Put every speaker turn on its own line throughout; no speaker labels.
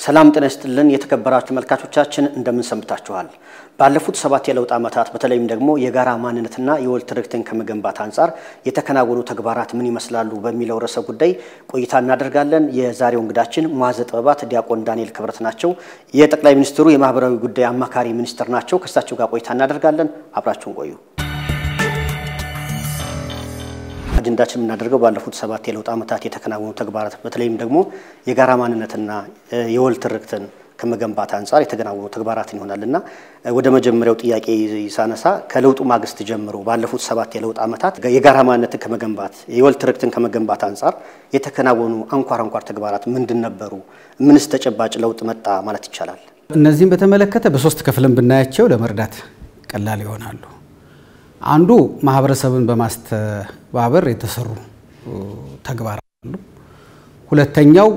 ሰላም ጤና ይስጥልን የተከበራችሁ መልካቾቻችን እንደምን ሰምታችኋል ባለፉት 7 የለውጥ ዓመታት በተለይም ደግሞ የጋራ ማንነትና የወል ትርክትን ከመገንባት አንፃር የተከናወኑ ተግባራት ምን ይመስላሉ በሚለው ርዕሰ ጉዳይ ቆይታ እናደርጋለን የዛሬው እንግዳችን ሙአዘ ጥበባት ዲያቆን ዳንኤል ክብረት ናቸው የጠቅላይ ሚኒስትሩ የማህበራዊ ጉዳይ አማካሪ ሚኒስትር ናቸው ከሳቸው ጋር ቆይታ እናደርጋለን አብራችሁን ቆዩ አጀንዳችን እናደርገው ባለፉት 7 የለውጥ ዓመታት የተከናወኑ ተግባራት በተለይም ደግሞ የጋራ ማንነትና የወል ትርክትን ከመገንባት አንፃር የተከናወኑ ተግባራት ይሆናልና ወደ መጀመሪያው ጥያቄ ይሳነሳ ከለውጡ ማግስት ጀምሮ ባለፉት 7 የለውጥ ዓመታት የጋራ ማንነትን ከመገንባት የወል ትርክትን ከመገንባት አንፃር የተከናወኑ አንኳር ተግባራት ምንድን ነበሩ ምንስ ተጨባጭ ለውጥ መጣ ማለት ይቻላል
እነዚህን በተመለከተ በሶስት ክፍልን ብናያቸው ለመርዳት ቀላል ይሆናሉ አንዱ ማህበረሰብን በማስተባበር የተሰሩ ተግባራት አሉ ሁለተኛው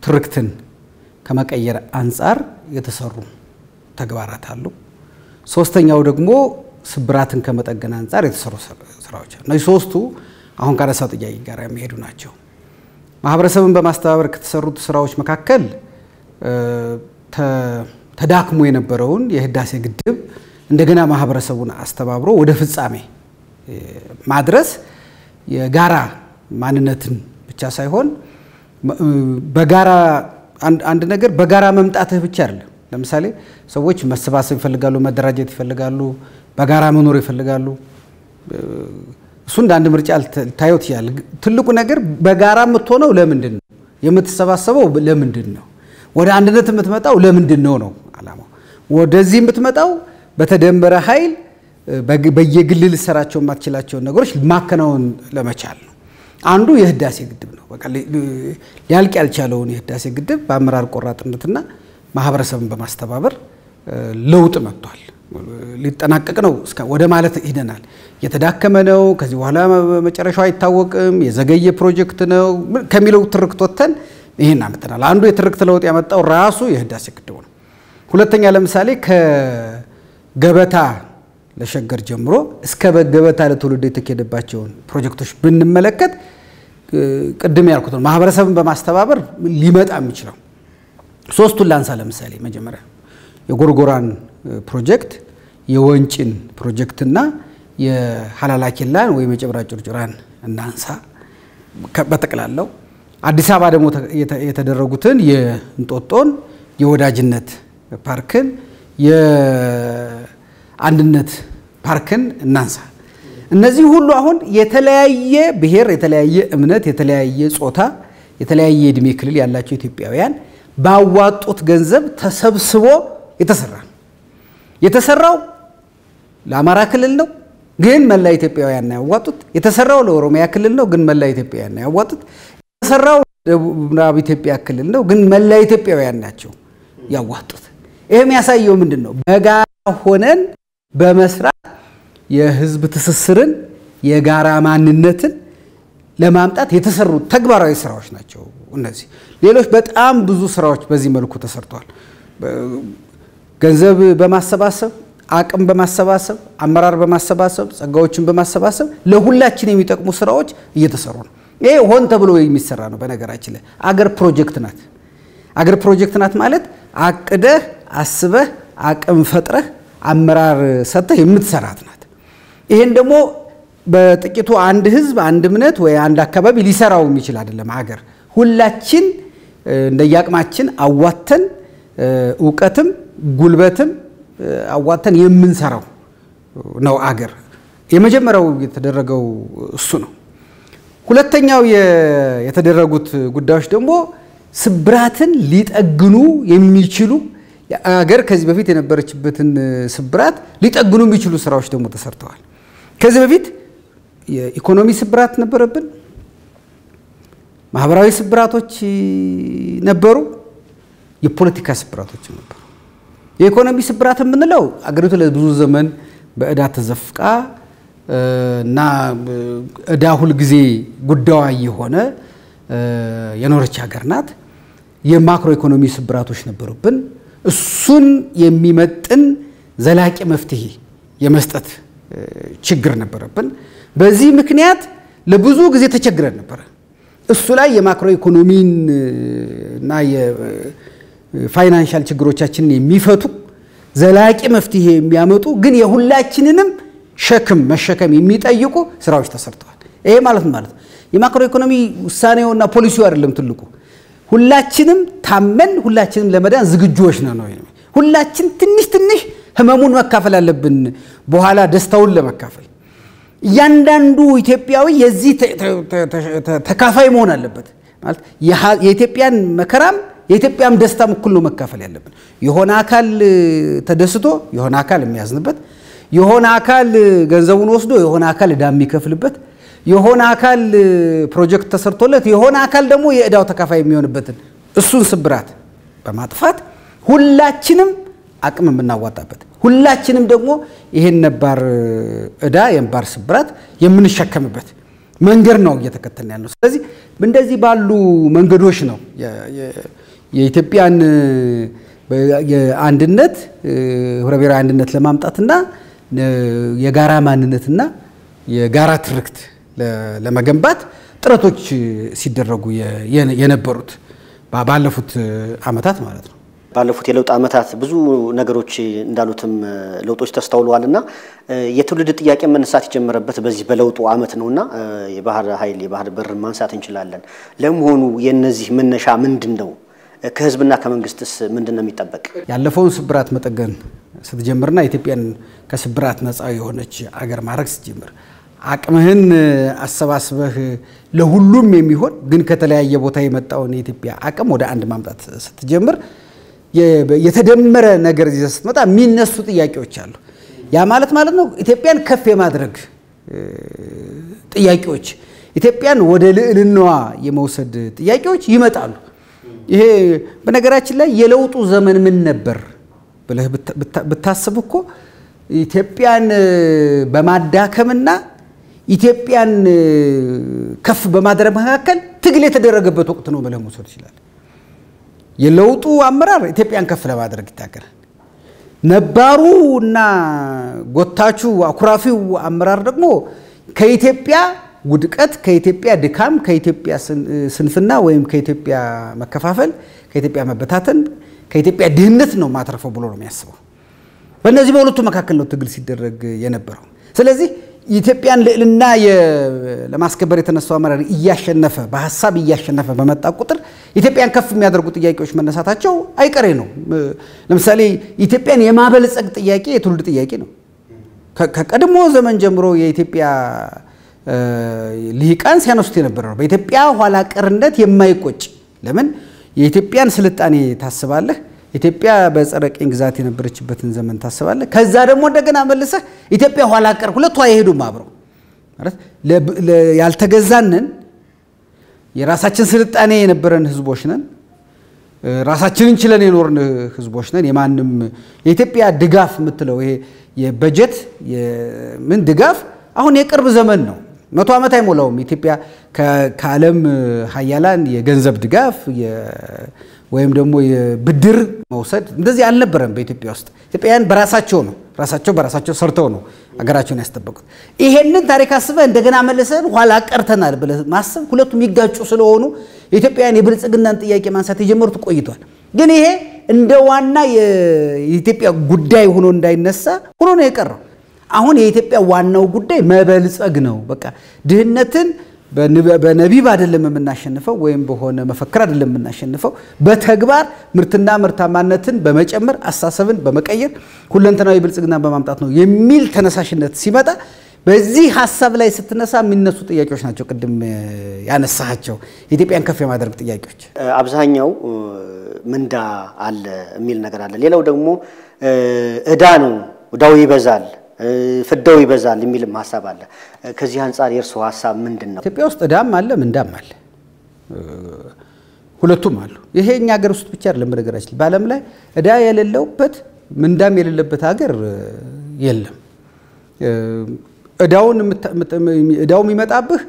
ትርክትን ከመቀየር አንፃር የተሰሩ ተግባራት አሉ ሶስተኛው ደግሞ ስብራትን ከመጠገን አንፃር የተሰሩ ስራዎች አሉ እነዚህ ሶስቱ አሁን ካነሳው ጥያቄ ጋር የሚሄዱ ናቸው ማህበረሰብን በማስተባበር ከተሰሩት ስራዎች መካከል ተዳክሞ የነበረውን የህዳሴ ግድብ እንደገና ማህበረሰቡን አስተባብሮ ወደ ፍጻሜ ማድረስ የጋራ ማንነትን ብቻ ሳይሆን በጋራ አንድ ነገር በጋራ መምጣትህ ብቻ አይደለም ለምሳሌ ሰዎች መሰባሰብ ይፈልጋሉ መደራጀት ይፈልጋሉ በጋራ መኖር ይፈልጋሉ እሱ እንደ አንድ ምርጫ ታዩት ይላል ትልቁ ነገር በጋራ የምትሆነው ለምንድን ነው የምትሰባሰበው ለምንድን ነው ወደ አንድነት የምትመጣው ለምንድን ነው አላማው ወደዚህ የምትመጣው በተደመረ ኃይል በየግል ልሰራቸው ማትችላቸው ነገሮች ማከናወን ለመቻል ነው አንዱ የህዳሴ ግድብ ነው በቃ ሊያልቅ ያልቻለውን የህዳሴ ግድብ በአመራር ቆራጥነትና ማህበረሰብን በማስተባበር ለውጥ መጥቷል ሊጠናቀቅ ነው ወደ ማለት ሄደናል የተዳከመ ነው ከዚህ በኋላ መጨረሻው አይታወቅም የዘገየ ፕሮጀክት ነው ከሚለው ትርክት ወጥተን ይሄን አመጣናል አንዱ የትርክት ለውጥ ያመጣው ራሱ የህዳሴ ግድብ ነው ሁለተኛ ለምሳሌ ከገበታ ለሸገር ጀምሮ እስከ በገበታ ለትውልድ የተከደባቸው ፕሮጀክቶች ብንመለከት ቀደም ያልኩት ማህበረሰብን በማስተባበር ሊመጣ የሚችለው ሶስቱን ላንሳ ለምሳሌ መጀመሪያ የጎርጎራን ፕሮጀክት የወንጭን ፕሮጀክትና የሐላላኬላን ወይ መጨብራጭርጭራን እናንሳ በተቀላለው አዲስ አበባ ደግሞ የተደረጉትን የእንጦጦን የወዳጅነት ፓርክን የአንድነት ፓርክን እናንሳ እነዚህ ሁሉ አሁን የተለያየ ብሔር የተለያየ እምነት የተለያየ ጾታ የተለያየ እድሜ ክልል ያላቸው ኢትዮጵያውያን ባዋጡት ገንዘብ ተሰብስቦ የተሰራው ለአማራ ክልል ነው ግን መላ ኢትዮጵያውያን ያዋጡት የተሰራው ለኦሮሚያ ክልል ነው ግን መላ ኢትዮጵያውያን ያዋጡት የተሰራው ለምዕራብ ኢትዮጵያ ክልል ነው ግን መላ ኢትዮጵያውያን ናቸው ያዋጡት ይሄም ያሳየው ምንድነው በጋራ ሆነን በመስራት የህዝብ ትስስርን የጋራ ማንነትን ለማምጣት የተሰሩ ተግባራዊ ስራዎች ናቸው እነዚህ ሌሎች በጣም ብዙ ስራዎች በዚህ መልኩ ተሰርተዋል ገንዘብ በማሰባሰብ አቅም በማሰባሰብ አመራር በማሰባሰብ ጸጋዎችን በማሰባሰብ ለሁላችን የሚጠቅሙ ስራዎች እየተሰሩ ነው ይሄ ሆን ተብሎ የሚሰራ ነው በነገራችን ላይ አገር ፕሮጀክት ናት ማለት አቅደህ አስበህ አቅም ፈጥረህ አመራር ሰጥተህ የምትሰራት ናት ይሄን ደግሞ በጥቂቱ አንድ ህዝብ አንድ እምነት ወይ አንድ አካባቢ ሊሰራው የሚችል አይደለም አገር ሁላችን እንደያቅማችን አዋተን ዕውቀትም ጉልበትም አዋተን የምንሰራው ነው አገር የመጀመሪያው የተደረገው እሱ ነው ሁለተኛው የተደረጉት ጉዳዮች ደግሞ ስብራትን ሊጠግኑ የሚችሉ አገር ከዚህ በፊት የነበረችበትን ስብራት ሊጠግኑ የሚችሉ ስራዎች ደግሞ ተሰርተዋል ከዚህ በፊት የኢኮኖሚ ስብራት ነበረብን ማህበራዊ ስብራቶች ነበሩ የፖለቲካ ስብራቶች ነበሩ የኢኮኖሚ ስብራት የምንለው አገሪቱ ለብዙ ዘመን በእዳ ተዘፍቃ እና እዳ ሁሉ ጊዜ ጉዳዋ የሆነ የኖርች ሀገር ናት የማክሮ ኢኮኖሚ ስብራቶች ነበሩብን እሱን የሚመጥን ዘላቂ መፍትሄ የመስጠት ችግር ነበረብን በዚህ ምክንያት ለብዙ ጊዜ ተቸግረን ነበር እሱ ላይ የማክሮ ኢኮኖሚን እና የፋይናንሻል ችግሮቻችንን የሚፈቱ ዘላቂ መፍትሄ የሚያመጡ ግን የሁላችንንም ሸክም መሸከም የሚጠይቁ ስራዎች ተሰርተዋል። ይሄ ማለት የማክሮ ኢኮኖሚ ውሳኔውና ፖሊሲው አይደለም ትልቁ ሁላችንም ታመን ሁላችንም ለመዳን ዝግጁዎች ነን ነው ሁላችን ትንሽ ህመሙን መካፈል አለብን በኋላ ደስታውን ለመካፈል ያንዳንዱ ኢትዮጵያዊ የዚህ ተካፋይ መሆን አለበት ማለት የኢትዮጵያን መከራም የኢትዮጵያም ደስታም እኩል ነው መካፈል ያለብን የሆነ አካል ተደስቶ የሆነ አካል የሚያዝንበት የሆነ አካል ገንዘቡን ወስዶ የሆነ አካል ዕዳ የሚከፍልበት የሆነ አካል ፕሮጀክት ተሰርቶለት የሆነ አካል ደግሞ የዕዳው ተካፋይ የሚሆንበትን እሱን ስብራት በማጥፋት ሁላችንም አቅም የምናዋጣበት ሁላችንም ደግሞ ይሄን ነባር ዕዳ የንባር ስብራት የምንሸከምበት መንገድ ነው እየተከተልን ያለው ስለዚህ እንደዚህ ባሉ መንገዶች ነው የኢትዮጵያን የአንድነት ህብረብሔራዊ አንድነት ለማምጣትና የጋራ ማንነትና የጋራ ትርክት ለመገንባት ጥረቶች ሲደረጉ የነበሩት ባለፉት አመታት ማለት ነው
ባለፉት የለውጥ አመታት ብዙ ነገሮች እንዳሉትም ለውጦች ተስተውለዋልና የትውልድ ጥያቄ መነሳት የጀመረበት በዚህ በለውጡ አመት ነውና የባህር ኃይል የባህር በር ማንሳት እንችላለን ለመሆኑ የነዚህ መነሻ ምንድነው ከህዝብና ከመንግስትስ ምንድነው የሚጠበቅ
ያለፈውን ስብራት መጠገን ስትጀምርና ኢትዮጵያን ከስብራት ነፃ የሆነች አገር ማድረግ ስትጀምር አቅምህን አሰባስበህ ለሁሉም የሚሆን ግን ከተለያየ ቦታ የመጣውን የኢትዮጵያ አቅም ወደ አንድ ማምጣት ስትጀምር የተደመረ ነገር ይዘህ ስትመጣ የሚነሱ ጥያቄዎች አሉ ያ ማለት ነው ኢትዮጵያን ከፍ የማድረግ ጥያቄዎች ኢትዮጵያን ወደ ልዕልናዋ የመውሰድ ጥያቄዎች ይመጣሉ ይሄ በነገራችን ላይ የለውጡ ዘመን ምን ነበር ብለህ ብታስብ እኮ ኢትዮጵያን በማዳከምና ኢትዮጵያን ከፍ በማድረግ መካከል ትግል የተደረገበት ወቅት ነው ብለህ መውሰድ ይችላል የለውጡ አመራር ኢትዮጵያን ከፍ ለማድረግ ይታገላል ነባሩና ጎታቹ አኩራፊው አመራር ደግሞ ከኢትዮጵያ ውድቀት ከኢትዮጵያ ድካም ከኢትዮጵያ ስንፍና ወይም ከኢትዮጵያ መከፋፈል ከኢትዮጵያ መበታተን ከኢትዮጵያ ድህነት ነው ማተርፈው ብሎ ነው የሚያስበው በእነዚህ በሁለቱ መካከል ነው ትግል ሲደረግ የነበረው ስለዚህ ኢትዮጵያን ለዕልና ለማስከበር የተነሳው አመራር እያሸነፈ በሐሳብ እያሸነፈ በመጣ ቁጥር ኢትዮጵያን ከፍ የሚያደርጉ ጥያቄዎች መነሳታቸው አይቀሬ ነው ለምሳሌ ኢትዮጵያን የማበልጸግ ጥያቄ የትውልድ ጥያቄ ነው ከቀድሞ ዘመን ጀምሮ የኢትዮጵያ ሊቃን ሲያነሱት የነበረው በኢትዮጵያ ኋላ ቀርነት የማይቆጭ ለምን የኢትዮጵያን ስልጣኔ ታስባለህ ኢትዮጵያ በጸረ ቅኝ ግዛት የነበረችበትን ዘመን ታስባለህ ከዛ ደግሞ እንደገና መልሰህ ኢትዮጵያ ኋላ ቀር ሁለቱ አይሄዱም አብረው ማለት ያልተገዛነን የራሳችን ስልጣኔ የነበረን ህዝቦች ነን ራሳችንን ችለን የኖርን ህዝቦች ነን የማንም የኢትዮጵያ ድጋፍ የምትለው ይሄ የበጀት ምን ድጋፍ አሁን የቅርብ ዘመን ነው 100 ዓመት አይሞላውም ኢትዮጵያ ከዓለም ሀያላን የገንዘብ ድጋፍ ወይም ደግሞ የብድር መውሰድ እንደዚህ አልነበረም በኢትዮጵያ ውስጥ ኢትዮጵያውያን በራሳቸው ሰርተው ነው አገራቸውን ያስጠበቁት ይሄንን ታሪክ አስበህ እንደገና መልሰን ኋላ ቀርተናል ብለህ ማሰብ ሁለቱም ይጋጩ ስለሆኑ የኢትዮጵያውያን የብልጽግናን ጥያቄ ማንሳት የጀመሩት ቆይቷል ግን ይሄ እንደ ዋና የኢትዮጵያ ጉዳይ ሆኖ እንዳይነሳ ሆኖ ነው የቀረው አሁን የኢትዮጵያ ዋናው ጉዳይ መበልጸግ ነው በቃ ድህነትን በነቢብ አይደለም የምናሸንፈው ወይም በሆነ መፈክር አይደለም የምናሸንፈው በተግባር ምርትና ምርታማነትን በመጨመር አሳሰብን በመቀየር ሁለንተናዊ ብልጽግና በማምጣት ነው የሚል ተነሳሽነት ሲመጣ በዚህ ሐሳብ ላይ ስትነሳ የሚነሱ ጥያቄዎች ናቸው ቅድም ያነሳቸው ኢትዮጵያን ከፍ የማድረግ ጥያቄዎች
አብዛኛው ምንዳ አለ የሚል ነገር አለ ሌላው ደግሞ ዕዳ ነው ዕዳው ይበዛል ፍዳው ይበዛል የሚልም ሐሳብ አለ ከዚህ አንፃር የርሶ ሐሳብ ምንድነው
ኢትዮጵያ ውስጥ ዕዳም አለ ምንዳም አለ ሁለቱም አሉ ይሄኛ ሀገር ውስጥ ብቻ አይደለም በነገራችን በዓለም ላይ ዕዳ የሌለበት ምንዳም የሌለበት ሀገር የለም ዕዳው የሚመጣብህ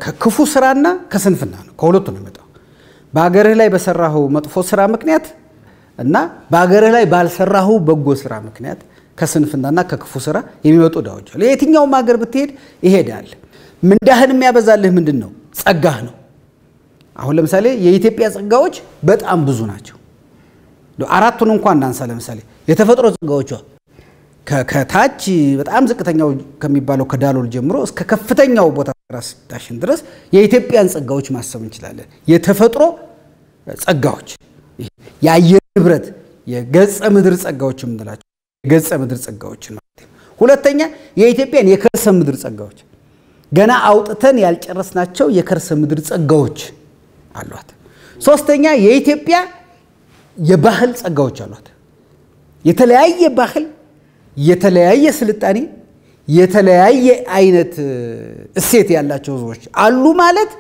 ከክፉ ስራና ከስንፍና ነው ከሁለቱ ነው የሚመጣው በአገርህ ላይ በሰራው መጥፎ ስራ ምክንያት እና በአገርህ ላይ ባልሰራው በጎ ስራ ምክንያት ከስንፍናና ከክፉ ስራ የሚመጡ ዕዳዎች አሉ የትኛውም ሀገር ብትሄድ ይሄዳል ምንዳህን የሚያበዛልህ ምንድነው ጸጋህ ነው አሁን ለምሳሌ የኢትዮጵያ ጸጋዎች በጣም ብዙ ናቸው። አራቱን እንኳን እናንሳ። ለምሳሌ የተፈጥሮ ጸጋዎቿ ከታች በጣም ዝቅተኛው ከሚባለው ከዳሎል ጀምሮ እስከ ከፍተኛው ቦታ ራስ ዳሽን ድረስ የኢትዮጵያን ጸጋዎች ማሰብ እንችላለን። የተፈጥሮ ጸጋዎች፣ የአየር ንብረት፣ የገጸ ምድር ጸጋዎች የምንላቸው የገጸ ምድር ጸጋዎች ማለት ነው። ሁለተኛ የኢትዮጵያን የከርሰ ምድር ጸጋዎች፣ ገና አውጥተን ያልጨረስናቸው የከርሰ ምድር ጸጋዎች አሏት። ሶስተኛ የኢትዮጵያ የባህል ጸጋዎች አሏት። የተለያየ ባህል፣ የተለያየ ስልጣኔ፣ የተለያየ አይነት እሴት ያላቸው ህዝቦች አሉ ማለት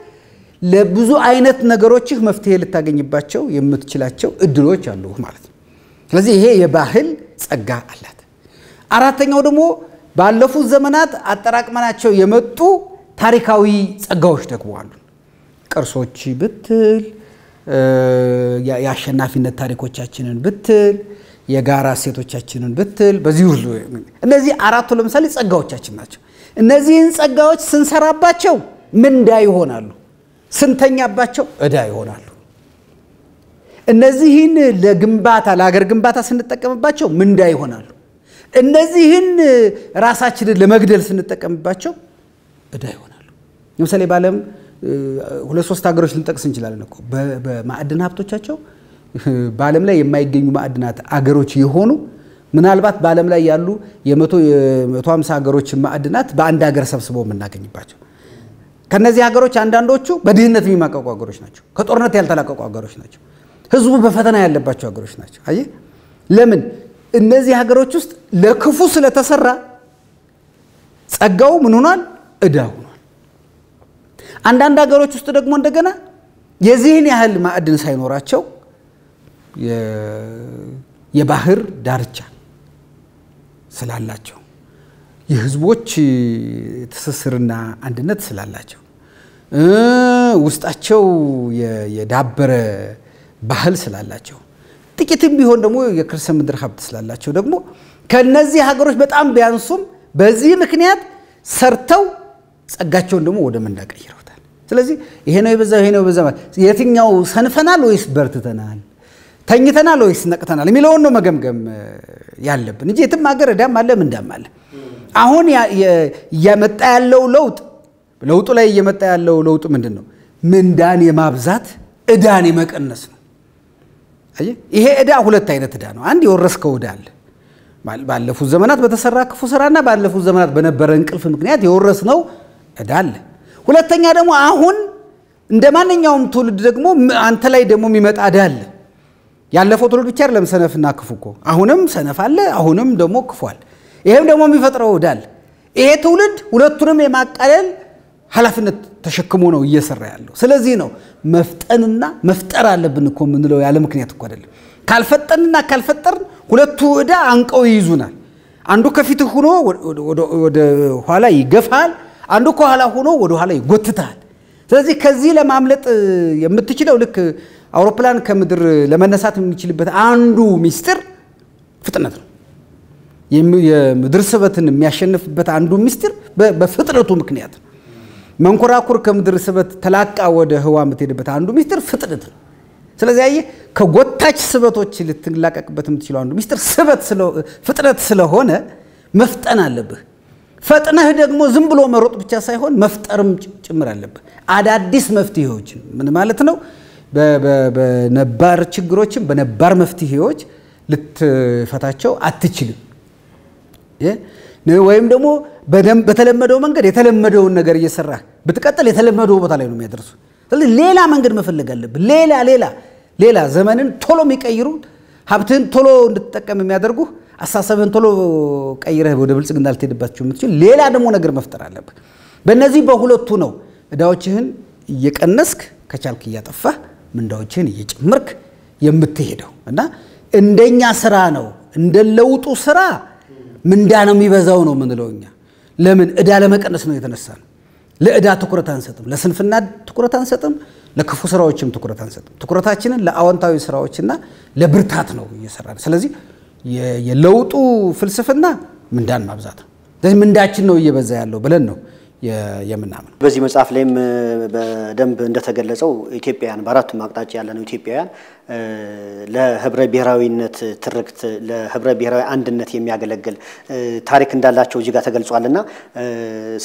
ለብዙ አይነት ነገሮች መፍትሄ ልታገኝባቸው የምትችላቸው እድሎች አሉ ማለት ነው። ስለዚህ ይሄ የባህል ጸጋ አላት። አራተኛው ደግሞ ባለፉት ዘመናት አጠራቅመናቸው የመጡ ታሪካዊ ጸጋዎች ደግሞ አሉ። ቅርሶች ብትል፣ የአሸናፊነት ታሪኮቻችንን ብትል፣ የጋራ እሴቶቻችንን ብትል፣ በዚህ ሁሉ እነዚህ አራቱ ለምሳሌ ጸጋዎቻችን ናቸው። እነዚህን ጸጋዎች ስንሰራባቸው ምንዳ ይሆናሉ፣ ስንተኛባቸው ዕዳ ይሆናሉ። እነዚህን ለግንባታ ለሀገር ግንባታ ስንጠቀምባቸው ምንዳ ይሆናሉ። እነዚህን ራሳችንን ለመግደል ስንጠቀምባቸው ዕዳ ይሆናሉ። ለምሳሌ በዓለም 2-3 ሀገሮች ልንጠቅስ እንችላለን እኮ በማዕድን ሀብቶቻቸው በዓለም ላይ የማይገኙ ማዕድናት አገሮች የሆኑ ምናልባት በዓለም ላይ ያሉ የ150 ሀገሮች ማዕድናት በአንድ ሀገር ሰብስበው የምናገኝባቸው። ከነዚህ ሀገሮች አንዳንዶቹ በድህነት የሚማቀቁ ሀገሮች ናቸው። ከጦርነት ያልተላቀቁ ሀገሮች ናቸው። ህዝቡ በፈተና ያለባቸው ሀገሮች ናቸው። አየህ ለምን? እነዚህ ሀገሮች ውስጥ ለክፉ ስለተሰራ ጸጋው ምን ሆኗል? ዕዳ ሆኗል። አንዳንድ ሀገሮች ውስጥ ደግሞ እንደገና የዚህን ያህል ማዕድን ሳይኖራቸው የባህር ዳርቻ ስላላቸው የህዝቦች ትስስርና አንድነት ስላላቸው ውስጣቸው የዳበረ ባህል ስላላቸው ጥቂትም ቢሆን ደግሞ የከርሰ ምድር ሀብት ስላላቸው ደግሞ ከነዚህ ሀገሮች በጣም ቢያንሱም በዚህ ምክንያት ሰርተው ጸጋቸውን ደግሞ ወደ ምንዳ ቀይረውታል። ስለዚህ ይሄ ነው የበዛው የትኛው ሰንፈናል ወይስ በርትተናል፣ ተኝተናል ወይስ ነቅተናል የሚለውን ነው መገምገም ያለብን እንጂ የትም ሀገር ዕዳም አለ ምንዳም አለ። አሁን እየመጣ ያለው ለውጡ ላይ እየመጣ ያለው ለውጥ ምንድነው? ምንዳን የማብዛት ዕዳን የመቀነስ ነው። አየህ ይሄ ዕዳ ሁለት አይነት ዕዳ ነው። አንድ የወረስከው ዕዳ አለ ባለፉት ዘመናት በተሰራ ክፉ ስራና ባለፉት ዘመናት በነበረ እንቅልፍ ምክንያት የወረስነው ዕዳ አለ። ሁለተኛ ደግሞ አሁን እንደማንኛውም ትውልድ ደግሞ አንተ ላይ ደግሞ የሚመጣ ዕዳ አለ። ያለፈው ትውልድ ብቻ አይደለም ሰነፍና ክፉ እኮ አሁንም ሰነፍ አለ፣ አሁንም ደግሞ ክፉ አለ። ይሄም ደግሞ የሚፈጥረው ዕዳ አለ። ይሄ ትውልድ ሁለቱንም የማቃለል ኃላፊነት ተሸክሞ ነው እየሰራ ያለው። ስለዚህ ነው መፍጠንና መፍጠር አለብን እኮ ምንለው ያለ ምክንያት እኮ አይደለም። ካልፈጠንና ካልፈጠርን ሁለቱ ዕዳ አንቀው ይይዙናል። አንዱ ከፊት ሆኖ ወደ ኋላ ይገፋል፣ አንዱ ከኋላ ሆኖ ወደ ኋላ ይጎትታል። ስለዚህ ከዚህ ለማምለጥ የምትችለው ልክ አውሮፕላን ከምድር ለመነሳት የሚችልበት አንዱ ሚስጥር ፍጥነት ነው። የምድር ስበትን የሚያሸንፍበት አንዱ ሚስጥር በፍጥነቱ ምክንያት ነው። መንኮራኩር ከምድር ስበት ተላቃ ወደ ህዋ የምትሄድበት አንዱ ሚስጥር ፍጥነት ነው። ስለዚህ አየህ ከጎታች ስበቶች ልትላቀቅበት የምትችለው አንዱ ሚስጥር ፍጥነት ስለሆነ መፍጠን አለብህ። ፈጥነህ ደግሞ ዝም ብሎ መሮጥ ብቻ ሳይሆን መፍጠርም ጭምር አለብህ። አዳዲስ መፍትሄዎችን ምን ማለት ነው? በነባር ችግሮችን በነባር መፍትሄዎች ልትፈታቸው አትችልም። ወይም ደግሞ በተለመደው መንገድ የተለመደውን ነገር እየሰራህ ብትቀጥል የተለመደው ቦታ ላይ ነው የሚያደርሱ። ስለዚህ ሌላ መንገድ መፈለግ አለብህ። ሌላ ዘመንን ቶሎ የሚቀይሩ ሀብትህን ቶሎ እንድትጠቀም የሚያደርጉ አሳሰብህን ቶሎ ቀይረህ ወደ ብልጽግና ልትሄድባቸው የምትችል ሌላ ደግሞ ነገር መፍጠር አለብህ። በእነዚህ በሁለቱ ነው ዕዳዎችህን እየቀነስክ ከቻልክ እያጠፋህ ምንዳዎችህን እየጨመርክ የምትሄደው እና እንደኛ ስራ ነው እንደለውጡ ስራ ምንዳ ነው የሚበዛው ነው ምንለው እኛ። ለምን ዕዳ ለመቀነስ ነው የተነሳ ነው። ለዕዳ ትኩረት አንሰጥም፣ ለስንፍና ትኩረት አንሰጥም፣ ለክፉ ስራዎችም ትኩረት አንሰጥም። ትኩረታችንን ለአዎንታዊ ስራዎችና ለብርታት ነው እየሰራን። ስለዚህ የለውጡ ፍልስፍና ምንዳን ማብዛት ነው። ስለዚህ ምንዳችን ነው እየበዛ ያለው ብለን ነው የምናምነው።
በዚህ መጽሐፍ ላይም በደንብ እንደተገለጸው ኢትዮጵያውያን በአራቱም አቅጣጫ ያለነው ኢትዮጵያውያን ለህብረ ብሔራዊነት ትርክት ለህብረ ብሔራዊ አንድነት የሚያገለግል ታሪክ እንዳላቸው እዚህ ጋር ተገልጿልና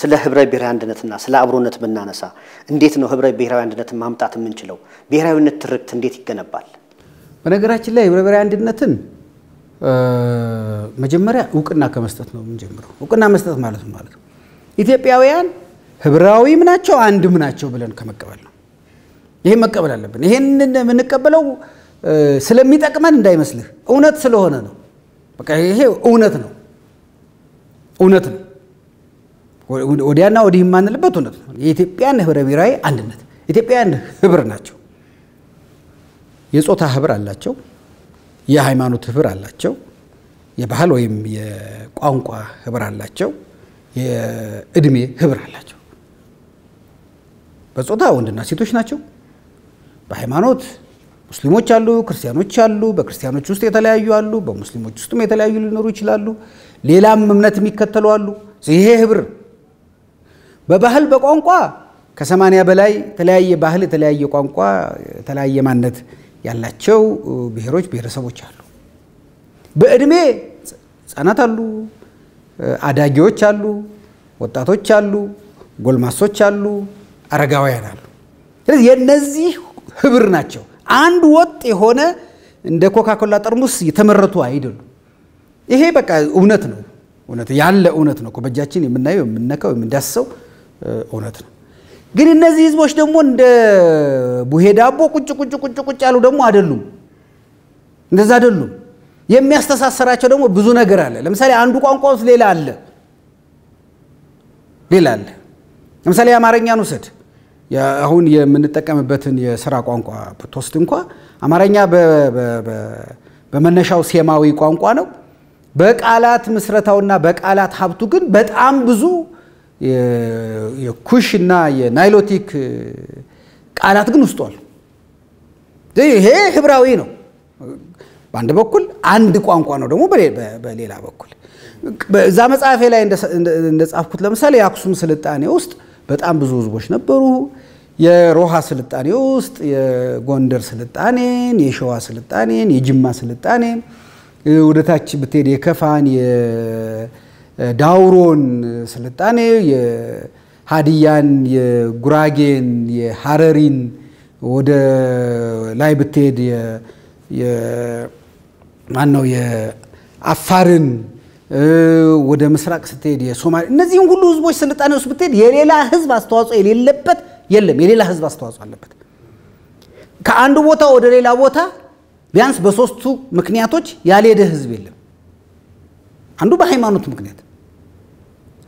ስለ ህብረ ብሔራዊ አንድነትና ስለ አብሮነት ብናነሳ እንዴት ነው ህብረ ብሔራዊ አንድነትን ማምጣት የምንችለው? ብሔራዊነት ትርክት እንዴት ይገነባል?
በነገራችን ላይ ህብረ ብሔራዊ አንድነትን መጀመሪያ እውቅና ከመስጠት ነው የምንጀምረው። እውቅና መስጠት ማለት ነው ኢትዮጵያውያን ህብራዊም ናቸው አንድም ናቸው ብለን ከመቀበል ነው። ይሄ መቀበል አለብን። ይሄንን የምንቀበለው ስለሚጠቅመን እንዳይመስልህ እውነት ስለሆነ ነው። በቃ ይሄ እውነት ነው። ወዲያና ወዲህ የማንልበት እውነት ነው። የኢትዮጵያን ህብረ ብሔራዊ አንድነት ኢትዮጵያውያን ህብር ናቸው። የጾታ ህብር አላቸው፣ የሃይማኖት ህብር አላቸው፣ የባህል ወይም የቋንቋ ህብር አላቸው፣ የእድሜ ህብር አላቸው። በጾታ ወንድና ሴቶች ናቸው። በሃይማኖት ሙስሊሞች አሉ፣ ክርስቲያኖች አሉ። በክርስቲያኖች ውስጥ የተለያዩ አሉ፣ በሙስሊሞች ውስጥም የተለያዩ ሊኖሩ ይችላሉ። ሌላም እምነት የሚከተሉ አሉ። ይሄ ህብር በባህል በቋንቋ ከ80 በላይ የተለያየ ባህል፣ የተለያየ ቋንቋ፣ የተለያየ ማንነት ያላቸው ብሔሮች ብሔረሰቦች አሉ። በእድሜ ህፃናት አሉ፣ አዳጊዎች አሉ፣ ወጣቶች አሉ፣ ጎልማሶች አሉ፣ አረጋውያን አሉ። ስለዚህ የነዚህ ህብር ናቸው። አንድ ወጥ የሆነ እንደ ኮካኮላ ጠርሙስ የተመረቱ አይደሉም። ይሄ በቃ እውነት ነው። እውነት ያለ እውነት ነው። በእጃችን የምናየው የምንነካው የምንዳስሰው እውነት ነው። ግን እነዚህ ህዝቦች ደግሞ እንደ ቡሄ ዳቦ ቁጭ ያሉ ደግሞ አይደሉም። እንደዛ አይደሉም። የሚያስተሳሰራቸው ደግሞ ብዙ ነገር አለ። ለምሳሌ አንዱ ቋንቋ ውስጥ ሌላ አለ። ለምሳሌ አማርኛን ውሰድ። አሁን የምንጠቀምበትን የሥራ ቋንቋ ብትወስድ እንኳን አማርኛ በመነሻው ሴማዊ ቋንቋ ነው። በቃላት ምስረታውና በቃላት ሀብቱ ግን በጣም ብዙ የኩሽና የናይሎቲክ ቃላት ግን ውስጡ አሉ። ይሄ ህብራዊ ነው። በአንድ በኩል አንድ ቋንቋ ነው ደግሞ በሌላ በኩል በዛ መጽሐፌ ላይ እንደጻፍኩት ለምሳሌ የአክሱም ስልጣኔ ውስጥ በጣም ብዙ ህዝቦች ነበሩ። የሮሃ ስልጣኔ ውስጥ የጎንደር ስልጣኔን፣ የሸዋ ስልጣኔን፣ የጅማ ስልጣኔን ወደታች ብትሄድ የከፋን የዳውሮን ስልጣኔ፣ የሃዲያን፣ የጉራጌን፣ የሐረሪን ወደ ላይ ብትሄድ ማነው የአፋርን ወደ ምስራቅ ስትሄድ የሶማሌ እነዚህን ሁሉ ህዝቦች ስልጣኔ ውስጥ ብትሄድ የሌላ ህዝብ አስተዋጽኦ የሌለበት የለም። የሌላ ህዝብ አስተዋጽኦ አለበት። ከአንዱ ቦታ ወደ ሌላ ቦታ ቢያንስ በሶስቱ ምክንያቶች ያልሄደ ህዝብ የለም። አንዱ በሃይማኖት ምክንያት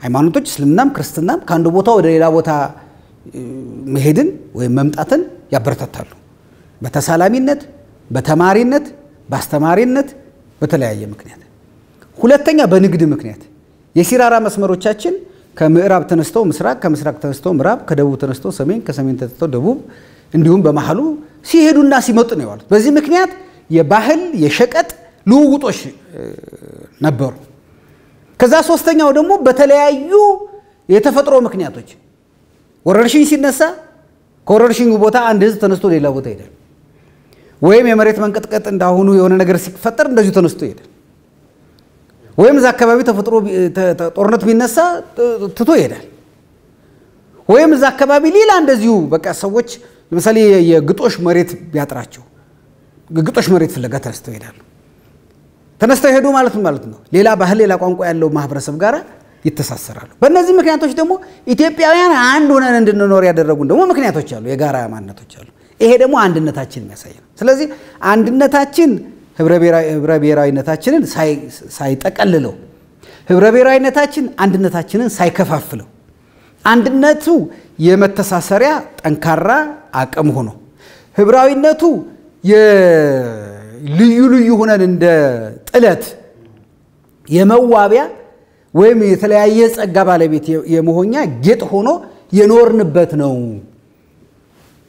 ሃይማኖቶች እስልምናም ክርስትናም ከአንዱ ቦታ ወደ ሌላ ቦታ መሄድን ወይም መምጣትን ያበረታታሉ። በተሳላሚነት፣ በተማሪነት፣ በአስተማሪነት በተለያየ ምክንያት። ሁለተኛ በንግድ ምክንያት የሲራራ መስመሮቻችን ከምዕራብ ተነስተው ምስራቅ፣ ከምስራቅ ተነስተው ምዕራብ፣ ከደቡብ ተነስተው ሰሜን፣ ከሰሜን ተነስተው ደቡብ እንዲሁም በመሃሉ ሲሄዱና ሲመጡ ነው ያሉት። በዚህ ምክንያት የባህል የሸቀጥ ልውውጦች ነበሩ። ከዛ ሶስተኛው ደግሞ በተለያዩ የተፈጥሮ ምክንያቶች ወረርሽኝ ሲነሳ ከወረርሽኙ ቦታ አንድ ህዝብ ተነስቶ ሌላ ቦታ ይሄዳል። ወይም የመሬት መንቀጥቀጥ እንዳሁኑ የሆነ ነገር ሲፈጠር እንደዚሁ ተነስቶ ይሄዳል። ወይም እዛ አካባቢ ተፈጥሮ ጦርነት ቢነሳ ትቶ ይሄዳል። ወይም እዛ አካባቢ ሌላ እንደዚሁ በቃ ሰዎች ለምሳሌ የግጦሽ መሬት ቢያጥራቸው ግጦሽ መሬት ፍለጋ ተነስተው ይሄዳሉ። ተነስተው ሄዱ ማለት ነው ሌላ ባህል ሌላ ቋንቋ ያለው ማህበረሰብ ጋር ይተሳሰራሉ። በእነዚህ ምክንያቶች ደግሞ ኢትዮጵያውያን አንድ ሆነን እንድንኖር ያደረጉን ደግሞ ምክንያቶች አሉ፣ የጋራ ማንነቶች አሉ። ይሄ ደግሞ አንድነታችን የሚያሳይ ነው። ስለዚህ አንድነታችን ህብረ ብሔራዊነታችንን ሳይጠቀልለው፣ ህብረ ብሔራዊነታችን አንድነታችንን ሳይከፋፍለው፣ አንድነቱ የመተሳሰሪያ ጠንካራ አቅም ሆኖ ህብራዊነቱ የልዩ ልዩ ሆነን እንደ ጥለት የመዋቢያ ወይም የተለያየ ጸጋ ባለቤት የመሆኛ ጌጥ ሆኖ የኖርንበት ነው።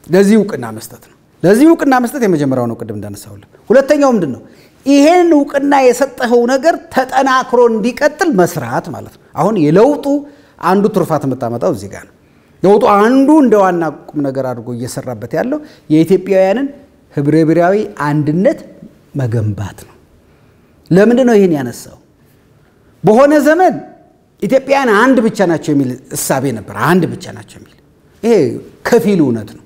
ለዚህ እውቅና መስጠት ነው። ለዚህ እውቅና መስጠት የመጀመሪያው ነው ቅድም እንዳነሳውልህ። ሁለተኛው ምንድነው? ይሄን እውቅና የሰጠኸው ነገር ተጠናክሮ እንዲቀጥል መስራት ማለት ነው። አሁን የለውጡ አንዱ ትሩፋት መጣመጣው እዚህ ጋር ነው ለውጡ አንዱ እንደ ዋና ቁም ነገር አድርጎ እየሰራበት ያለው የኢትዮጵያውያንን ህብረ ብሔራዊ አንድነት መገንባት ነው ለምንድን ነው ይሄን ያነሳው በሆነ ዘመን ኢትዮጵያውያን አንድ ብቻ ናቸው የሚል እሳቤ ነበር አንድ ብቻ ናቸው የሚል ይሄ ከፊል እውነት ነው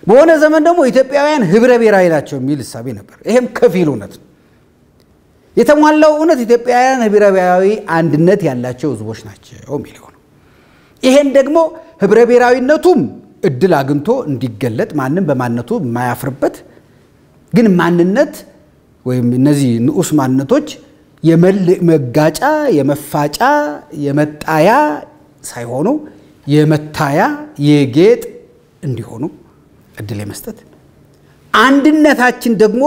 በሆነ ዘመን ደግሞ ኢትዮጵያውያን ህብረ ብሔራዊ ናቸው የሚል እሳቤ ነበር ይሄም ከፊል እውነት ነው የተሟላው እውነት ኢትዮጵያውያን ህብረ ብሔራዊ አንድነት ያላቸው ህዝቦች ናቸው የሚለው ነው ይሄን ደግሞ ህብረ ብሔራዊነቱም እድል አግንቶ እንዲገለጥ ማንንም በማንነቱ የማያፍርበት ግን ማንነት ወይም እነዚህ ንዑስ ማንነቶች የመጋጫ የመፋጫ የመጣያ ሳይሆኑ የመታያ የጌጥ እንዲሆኑ እድል የመስጠት አንድነታችን ደግሞ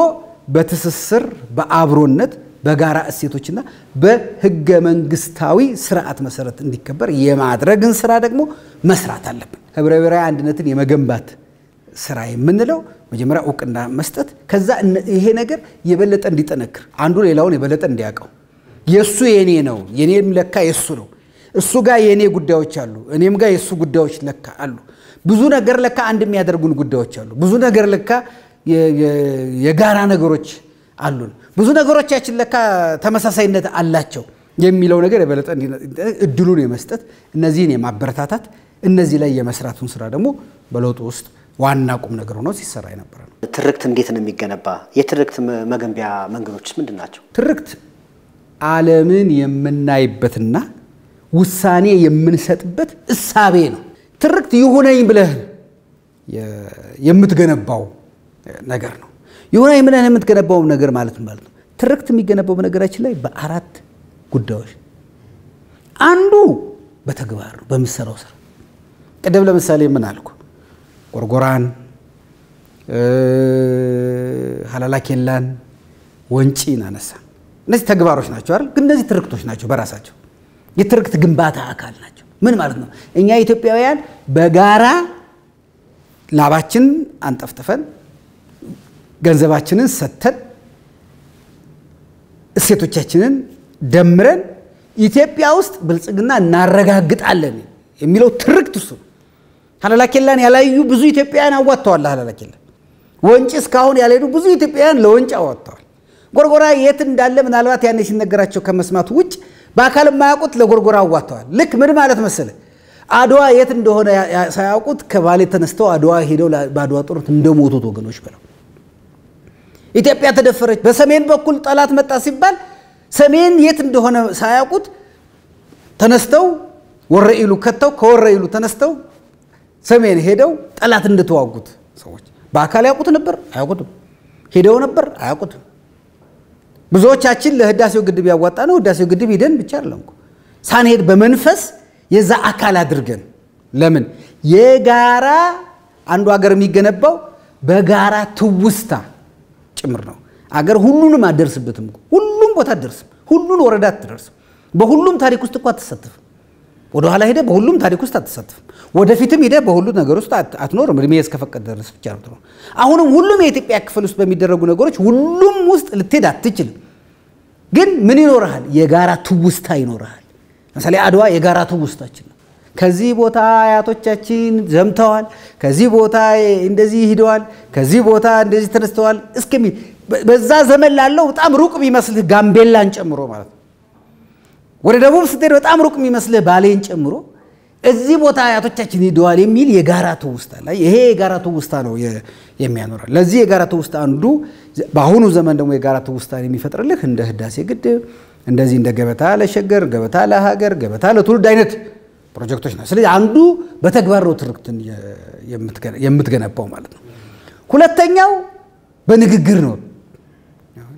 በትስስር በአብሮነት በጋራ እሴቶችና በህገ መንግስታዊ ስርዓት መሰረት እንዲከበር የማድረግን ስራ ደግሞ መስራት አለብን ህብረ ብሔራዊ አንድነትን የመገንባት ስራ የምንለው መጀመሪያ ዕውቅና መስጠት ከዛ ይሄ ነገር የበለጠ እንዲጠነክር አንዱ ሌላውን የበለጠ እንዲያቀው የሱ የኔ ነው የኔም ለካ የሱ ነው እሱ ጋር የኔ ጉዳዮች አሉ እኔም ጋር የሱ ጉዳዮች ለካ አሉ ብዙ ነገር ለካ አንድ የሚያደርጉን ጉዳዮች አሉ ብዙ ነገር ለካ የጋራ ነገሮች አሉን ብዙ ነገሮቻችን ለካ ተመሳሳይነት አላቸው የሚለው ነገር የበለጠ እድሉን የመስጠት እነዚህን የማበረታታት እነዚህ ላይ የመስራቱን ስራ ደግሞ በለውጡ ውስጥ ዋና ቁም ነገር ሆኖ ሲሰራ የነበረ ነው
ትርክት እንዴት ነው የሚገነባ የትርክት መገንቢያ መንገዶች ምንድናቸው
ትርክት ዓለምን የምናይበትና ውሳኔ የምንሰጥበት እሳቤ ነው ትርክት ይሁነኝ ብለህ የምትገነባው ነገር ነው ይሁነኝ ብለህ የምትገነባው ነገር ማለት ነው ትርክት የሚገነባው በነገራችን ላይ በአራት ጉዳዮች አንዱ በተግባር ነው በመሰራው ስራ ቀደም ለምሳሌ ምን አልኩ ጎርጎራን ሐላላኬላን ወንጪን አነሳ እነዚህ ተግባሮች ናቸው አይደል ግን እነዚህ ትርክቶች ናቸው በራሳቸው የትርክት ግንባታ አካል ናቸው ምን ማለት ነው እኛ ኢትዮጵያውያን በጋራ ላባችን አንጠፍጥፈን ገንዘባችንን ሰተን እሴቶቻችንን ደምረን ኢትዮጵያ ውስጥ ብልጽግና እናረጋግጣለን የሚለው ትርክት እሱ ሐላላኬላን ያላዩ ብዙ ኢትዮጵያውያን አዋጣዋል ሐላላኬላን ወንጪ እስካሁን ያልሄዱ ብዙ ኢትዮጵያውያን ለወንጪ አዋጣዋል ጎርጎራ የት እንዳለ ምናልባት ያኔ ሲነገራቸው ከመስማት ውጭ በአካል ማያውቁት ለጎርጎራ አዋጣዋል ልክ ምን ማለት መሰለ አድዋ የት እንደሆነ ሳያውቁት ከባሌ ተነስተው አድዋ ሄደው በአድዋ ጦርነት እንደሞቱት ወገኖች ብለው ኢትዮጵያ ተደፈረች በሰሜን በኩል ጠላት መጣ ሲባል ሰሜን የት እንደሆነ ሳያውቁት ተነስተው ወረኢሉ ከተው ከወረኢሉ ተነስተው ሰሜን ሄደው ጠላት እንደተዋጉት ሰዎች በአካል ያውቁት ነበር አያውቁትም ሄደው ነበር አያውቁትም ብዙዎቻችን ለህዳሴው ግድብ ያዋጣ ነው ህዳሴው ግድብ ሄደን ብቻ አይደለም ሳንሄድ በመንፈስ የዛ አካል አድርገን ለምን የጋራ አንዱ ሀገር የሚገነባው በጋራ ትውስታ ጭምር ነው አገር ሁሉንም አደርስበትም ሁሉም ቦታ አደርስም ሁሉን ወረዳ አትደርስም በሁሉም ታሪክ ውስጥ እኮ አትሳተፍም ወደ ኋላ ሄደ በሁሉም ታሪክ ውስጥ አትሳተፍም ወደፊትም ሄደ በሁሉ ነገር ውስጥ አትኖርም እድሜ እስከፈቀደ ድረስ ብቻ ነው አሁንም ሁሉም የኢትዮጵያ ክፍል ውስጥ በሚደረጉ ነገሮች ሁሉም ውስጥ ልትሄድ አትችልም ግን ምን ይኖርሃል የጋራ ትውስታ ይኖርሃል ለምሳሌ አድዋ የጋራ ትውስታችን ነው ከዚህ ቦታ አያቶቻችን ዘምተዋል ከዚህ ቦታ እንደዚህ ሄደዋል ከዚህ ቦታ እንደዚህ ተነስተዋል እስከሚ በዛ ዘመን ላለው በጣም ሩቅ ቢመስልህ ጋምቤላን ጨምሮ ማለት ነው ወደ ደቡብ ስትሄድ በጣም ሩቅ የሚመስልህ ባሌን ጨምሮ እዚህ ቦታ አያቶቻችን ሄደዋል የሚል የጋራ ትውስታ ላይ ይሄ የጋራ ትውስታ ነው የሚያኖረው ለዚህ የጋራ ትውስታ አንዱ በአሁኑ ዘመን ደግሞ የጋራ ትውስታ የሚፈጥርልህ እንደ ህዳሴ ግድብ እንደዚህ እንደ ገበታ ለሸገር ገበታ ለሀገር ገበታ ለትውልድ አይነት ፕሮጀክቶች ናቸው ስለዚህ አንዱ በተግባር ነው ትርክትን የምትገነባው ማለት ነው ሁለተኛው በንግግር ነው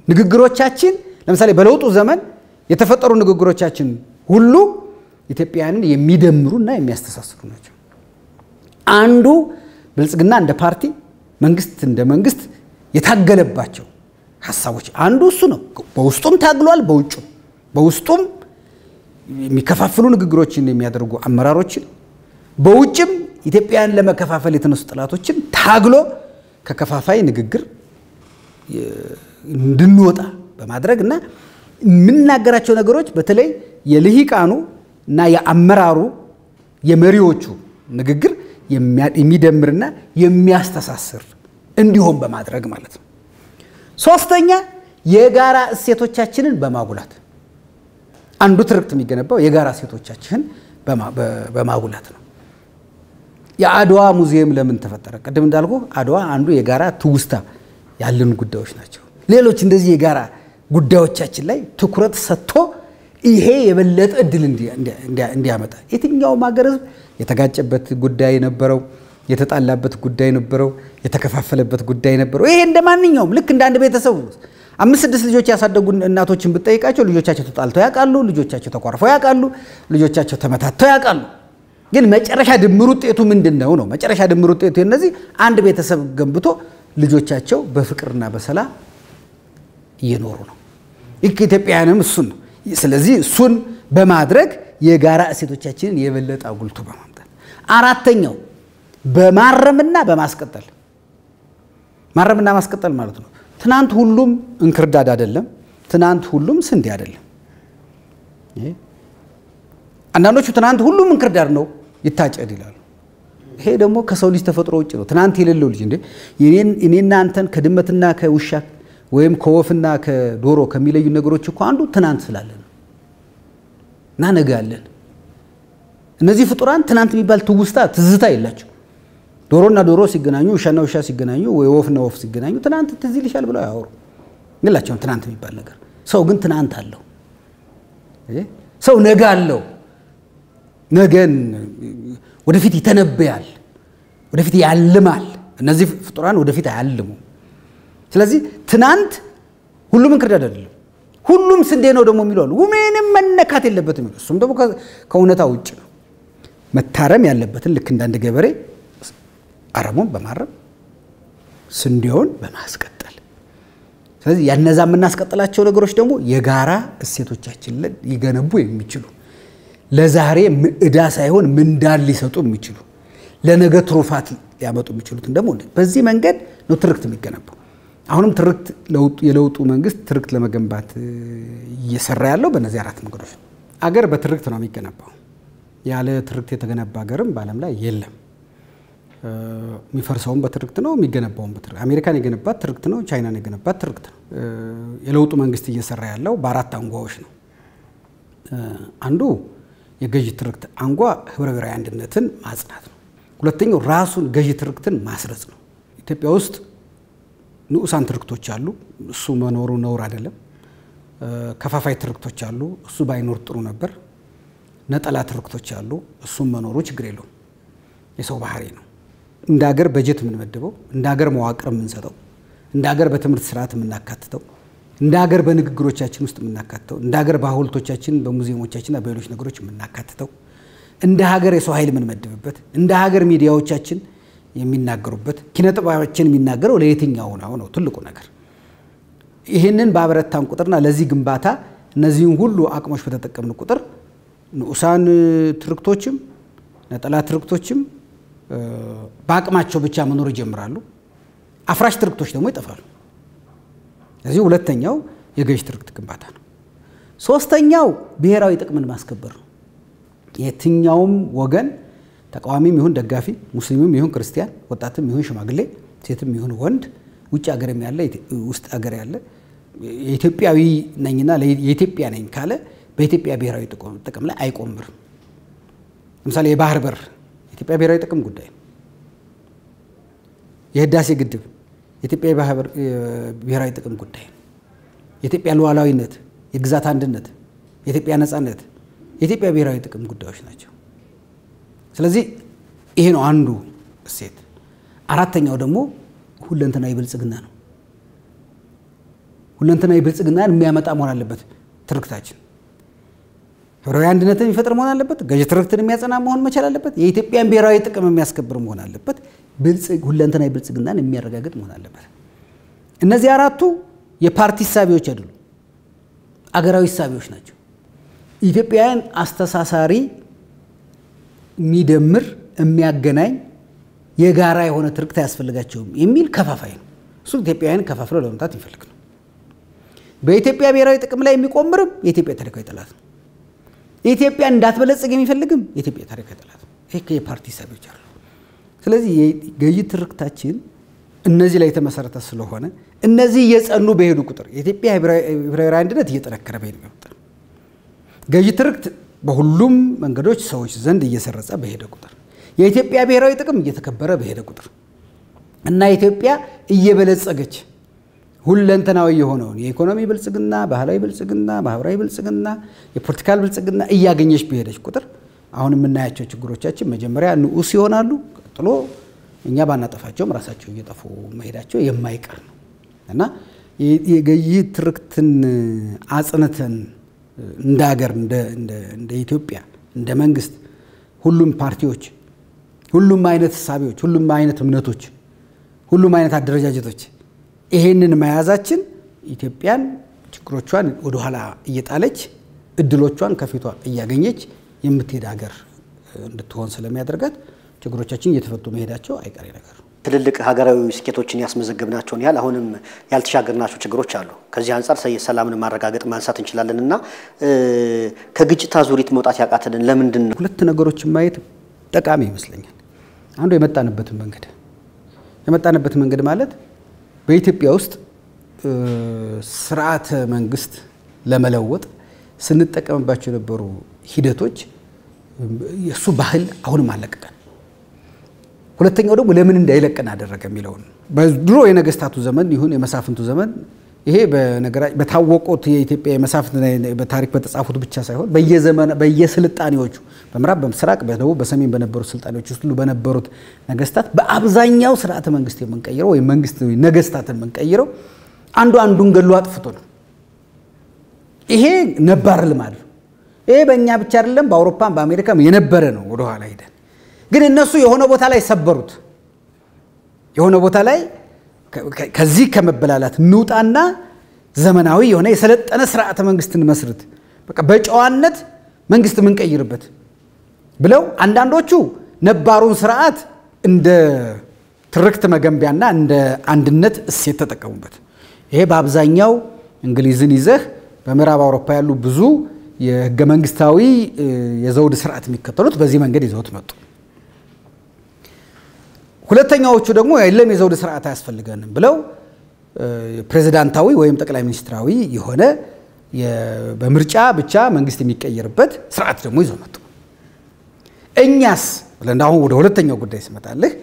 ንግግሮቻችን ለምሳሌ በለውጡ ዘመን የተፈጠሩ ንግግሮቻችን ሁሉ ኢትዮጵያንን የሚደምሩና የሚያስተሳስሩ ናቸው አንዱ ብልጽግና እንደ ፓርቲ መንግስት እንደ መንግስት የታገለባቸው ሐሳቦች አንዱ እሱ ነው በውስጡም ታግሏል በውስጡም የሚከፋፍሉ ንግግሮችን የሚያደርጉ አመራሮችን በውጭም ኢትዮጵያን ለመከፋፈል የተነሱ ጥላቶችን ታግሎ ከከፋፋይ ንግግር እንድንወጣ በማድረግና ምንናገራቸው ነገሮች በተለይ የልሂቃኑ እና የአመራሩ የመሪዎቹ ንግግር የሚደምርና የሚያስተሳስር እንዲሆን በማድረግ ማለት ነው። ሶስተኛ የጋራ እሴቶቻችንን በማጉላት አንዱ ትርክት የሚገነባው የጋራ እሴቶቻችንን በማጉላት ነው። የአድዋ ሙዚየም ለምን ተፈጠረ? ቀደም እንዳልኩ አድዋ አንዱ የጋራ ትውስታ ያለን ጉዳዮች ናቸው። ሌሎች እንደዚህ የጋራ ጉዳዮቻችን ላይ ትኩረት ሰጥቶ ይሄ የበለጠ እድል እንዲያመጣ የትኛውም ሀገር ህዝብ የተጋጨበት ጉዳይ ነበረው፣ የተጣላበት ጉዳይ ነበረው፣ የተከፋፈለበት ጉዳይ ነበረው። ይሄ እንደማንኛውም ልክ እንደ አንድ ቤተሰብ 5-6 ልጆች ያሳደጉ እናቶችን ብትጠይቃቸው ልጆቻቸው ተጣልተው ያውቃሉ፣ ልጆቻቸው ተቋርፈው ያውቃሉ፣ ልጆቻቸው ተመታተው ያውቃሉ። ግን መጨረሻ ድምር ውጤቱ ምንድነው ነው? መጨረሻ ድምር ውጤቱ እነዚህ አንድ ቤተሰብ ገንብቶ ልጆቻቸው በፍቅርና በሰላም እየኖሩ ነው። ኢትዮጵያውያንም እሱን ነው። ስለዚህ እሱን በማድረግ የጋራ እሴቶቻችንን የበለጠ አጉልቶ በማምጣት አራተኛው በማረምና በማስቀጠል ማረምና ማስቀጠል ማለት ነው። ትናንት ሁሉም እንክርዳድ አይደለም፣ ትናንት ሁሉም ስንዴ አይደለም። አንዳንዶቹ ትናንት ሁሉም እንክርዳድ ነው ይታጨድ ይላሉ። ይሄ ደግሞ ከሰው ልጅ ተፈጥሮ ውጭ ነው። ትናንት የሌለው ልጅ እንዴ እኔና አንተን ከድመትና ከውሻ ወይም ከወፍና ከዶሮ ከሚለዩ ነገሮች እኮ አንዱ ትናንት ስላለን እና ነገ አለን። እነዚህ ፍጡራን ትናንት የሚባል ትውስታ ትዝታ የላቸው። ዶሮና ዶሮ ሲገናኙ፣ ውሻና ውሻ ሲገናኙ፣ ወይ ወፍና ወፍ ሲገናኙ ትናንት ትዝ ይልሻል ብለው ያወሩ የላቸውም ትናንት የሚባል ነገር። ሰው ግን ትናንት አለው። ሰው ነገ አለው። ነገን ወደፊት ይተነበያል፣ ወደፊት ያልማል። እነዚህ ፍጡራን ወደፊት አያልሙ። ስለዚህ ትናንት ሁሉም እንክርዳድ አይደለም፣ ሁሉም ስንዴ ነው ደግሞ የሚሉ አሉ። ምንም መነካት የለበትም። እሱም ደግሞ ከእውነታ ውጭ ነው። መታረም ያለበትን ልክ እንዳንድ ገበሬ አረሙን በማረም ስንዴውን በማስቀጠል። ስለዚህ ያነዛ የምናስቀጥላቸው ነገሮች ደግሞ የጋራ እሴቶቻችን ላይ ይገነቡ የሚችሉ ለዛሬ ምዕዳ ሳይሆን ምንዳን ሊሰጡ የሚችሉ ለነገ ትሩፋት ሊያመጡ የሚችሉትን ደግሞ በዚህ መንገድ ነው ትርክት የሚገነባው። አሁንም ትርክት የለውጡ መንግስት ትርክት ለመገንባት እየሰራ ያለው በእነዚህ አራት መንገዶች ነው። አገር በትርክት ነው የሚገነባው። ያለ ትርክት የተገነባ አገርም በዓለም ላይ የለም። የሚፈርሰውም በትርክት ነው፣ የሚገነባውም በትርክት። አሜሪካን የገነባት ትርክት ነው፣ ቻይናን የገነባት ትርክት ነው። የለውጡ መንግስት እየሰራ ያለው በአራት አንጓዎች ነው። አንዱ የገዢ ትርክት አንጓ ህብረ ብሔራዊ አንድነትን ማጽናት ነው። ሁለተኛው ራሱን ገዢ ትርክትን ማስረጽ ነው። ኢትዮጵያ ውስጥ ንዑሳን ትርክቶች አሉ፣ እሱ መኖሩ ነውር አይደለም። ከፋፋይ ትርክቶች አሉ፣ እሱ ባይኖር ጥሩ ነበር። ነጠላ ትርክቶች አሉ፣ እሱም መኖሩ ችግር የለውም፣ የሰው ባህሪ ነው። እንደ ሀገር በጀት የምንመድበው፣ እንደ ሀገር መዋቅር የምንሰጠው፣ እንደ ሀገር በትምህርት ስርዓት የምናካትተው፣ እንደ ሀገር በንግግሮቻችን ውስጥ የምናካትተው፣ እንደ ሀገር በሐውልቶቻችን በሙዚየሞቻችንና በሌሎች ነገሮች የምናካትተው፣ እንደ ሀገር የሰው ኃይል የምንመድብበት፣ እንደ ሀገር ሚዲያዎቻችን የሚናገሩበት፣ ኪነ ጥበባችን የሚናገረው ለየትኛው ነው ትልቁ ነገር። ይህንን ባበረታን ቁጥርና ለዚህ ግንባታ እነዚህን ሁሉ አቅሞች በተጠቀምን ቁጥር ንዑሳን ትርክቶችም ነጠላ ትርክቶችም በአቅማቸው ብቻ መኖር ይጀምራሉ። አፍራሽ ትርክቶች ደግሞ ይጠፋሉ። ስለዚህ ሁለተኛው የገዥ ትርክት ግንባታ ነው። ሶስተኛው ብሔራዊ ጥቅምን ማስከበር ነው። የትኛውም ወገን ተቃዋሚም ይሁን ደጋፊ፣ ሙስሊምም ይሁን ክርስቲያን፣ ወጣትም ይሁን ሽማግሌ፣ ሴትም ይሁን ወንድ፣ ውጭ ሀገርም ያለ ውስጥ ሀገር ያለ የኢትዮጵያዊ ነኝና የኢትዮጵያ ነኝ ካለ በኢትዮጵያ ብሔራዊ ጥቅም ላይ አይቆምርም። ለምሳሌ የባህር በር የኢትዮጵያ ብሔራዊ ጥቅም ጉዳይ ነው። የህዳሴ ግድብ የኢትዮጵያ ብሔራዊ ጥቅም ጉዳይ ነው። የኢትዮጵያ ሉዓላዊነት፣ የግዛት አንድነት፣ የኢትዮጵያ ነጻነት የኢትዮጵያ ብሔራዊ ጥቅም ጉዳዮች ናቸው። ስለዚህ ይሄ ነው አንዱ እሴት። አራተኛው ደግሞ ሁለንተናዊ ብልጽግና ነው። ሁለንተናዊ ብልጽግናን የሚያመጣ መሆን አለበት ትርክታችን። ህብራዊ አንድነትን የሚፈጥር መሆን አለበት። ገዢ ትርክትን የሚያጸና መሆን መቻል አለበት። የኢትዮጵያን ብሔራዊ ጥቅም የሚያስከብር መሆን አለበት። ሁለንተናዊ ብልጽግናን የሚያረጋግጥ መሆን አለበት። እነዚህ አራቱ የፓርቲ ሳቢዎች አይደሉም፣ አገራዊ ሳቢዎች ናቸው። ኢትዮጵያን አስተሳሳሪ የሚደምር የሚያገናኝ የጋራ የሆነ ትርክት አያስፈልጋቸውም የሚል ከፋፋይ ነው። እሱ ኢትዮጵያውያን ከፋፍለው ለመምጣት ይፈልግ ነው። በኢትዮጵያ ብሔራዊ ጥቅም ላይ የሚቆምርም የኢትዮጵያ ታሪካዊ ጠላት ነው። ኢትዮጵያ እንዳትበለጽግ የሚፈልግም ኢትዮጵያ ታሪክ አይጠላት ይሄ የፓርቲ ሰዎች አሉ ስለዚህ ገዢ ትርክታችን እነዚህ ላይ የተመሰረተ ስለሆነ እነዚህ የጸኑ በሄዱ ቁጥር ኢትዮጵያ ብሔራዊ አንድነት እየተጠነከረ በሄዱ ቁጥር ገዢ ትርክት በሁሉም መንገዶች ሰዎች ዘንድ እየሰረጸ በሄደ ቁጥር የኢትዮጵያ ብሔራዊ ጥቅም እየተከበረ በሄደ ቁጥር እና ኢትዮጵያ እየበለጸገች ሁለንተናዊ የሆነውን የኢኮኖሚ ብልጽግና ባህላዊ ብልጽግና ማህበራዊ ብልጽግና የፖለቲካል ብልጽግና እያገኘች በሄደች ቁጥር አሁን የምናያቸው ችግሮቻችን መጀመሪያ ንዑስ ይሆናሉ ቀጥሎ እኛ ባናጠፋቸውም ራሳቸው እየጠፉ መሄዳቸው የማይቀር ነው እና የገዢ ትርክትን አጽንተን እንደ ሀገር እንደ ኢትዮጵያ እንደ መንግስት ሁሉም ፓርቲዎች ሁሉም አይነት ሐሳቦች ሁሉም አይነት እምነቶች ሁሉም አይነት አደረጃጀቶች ይሄንን መያዛችን ኢትዮጵያን ችግሮቿን ወደ ኋላ እየጣለች እድሎቿን ከፊቷ እያገኘች የምትሄድ ሀገር እንድትሆን ስለሚያደርጋት ችግሮቻችን እየተፈቱ መሄዳቸው አይቀሬ ነገር ነው
ትልልቅ ሀገራዊ ስኬቶችን ያስመዘገብናቸውን ያህል አሁንም ያልተሻገርናቸው ችግሮች አሉ ከዚህ አንፃር ሰላምን ማረጋገጥ ማንሳት እንችላለንና ከግጭት አዙሪት መውጣት ያቃተልን ለምንድን ነው
ሁለት ነገሮችን ማየት ጠቃሚ ይመስለኛል አንዱ የመጣንበት መንገድ ማለት በኢትዮጵያ ውስጥ ስርዓተ መንግስት ለመለወጥ ስንጠቀምባቸው የነበሩ ሂደቶች የሱ ባህል አሁንም አለቀቀን ሁለተኛው ደግሞ ለምን እንዳይለቀን አደረገ የሚለው በድሮ የነገስታቱ ዘመን ይሁን የመሳፍንቱ ዘመን ይሄ በታወቁት የኢትዮጵያ የመሳፍንት በታሪክ በተጻፉት ብቻ ሳይሆን በየስልጣኔዎቹ በምዕራብ በምስራቅ በደቡብ በሰሜን በነበሩ ስልጣኔዎች ሁሉ በነበሩት ነገስታት በአብዛኛው ስርዓተ መንግስት የምንቀይረው ወይ መንግስት ነገስታትን የምንቀይረው አንዱን ገሎ አጥፍቶ ነው ይሄ ነባር ልማድ ይሄ በእኛ ብቻ አይደለም በአውሮፓም በአሜሪካም የነበረ ነው ወደ ኋላ ሄደን ግን እነሱ የሆነ ቦታ ላይ ሰበሩት የሆነ ቦታ ላይ ከዚህ ከመበላላት ንውጣና ዘመናዊ የሆነ የሰለጠነ ስርዓተ መንግስትን መስርት በቃ በጨዋነት መንግስት ምን ቀይርበት ብለው አንዳንዶቹ ነባሩን ስርዓት እንደ ትርክት መገንቢያና እንደ አንድነት እሴት ተጠቀሙበት ይሄ በአብዛኛው እንግሊዝን ይዘህ በምዕራብ አውሮፓ ያሉ ብዙ የህገ መንግስታዊ የዘውድ ስርዓት የሚከተሉት በዚህ መንገድ ይዘውት መጡ ሁለተኛዎቹ ደግሞ የለም የዘውድ ስርዓት አያስፈልገንም ብለው ፕሬዝዳንታዊ ወይም ጠቅላይ ሚኒስትራዊ የሆነ በምርጫ ብቻ መንግስት የሚቀየርበት ስርዓት ደግሞ ይዘው መጡ እኛስ ለእንዳሁን ወደ ሁለተኛው ጉዳይ ስመጣልህ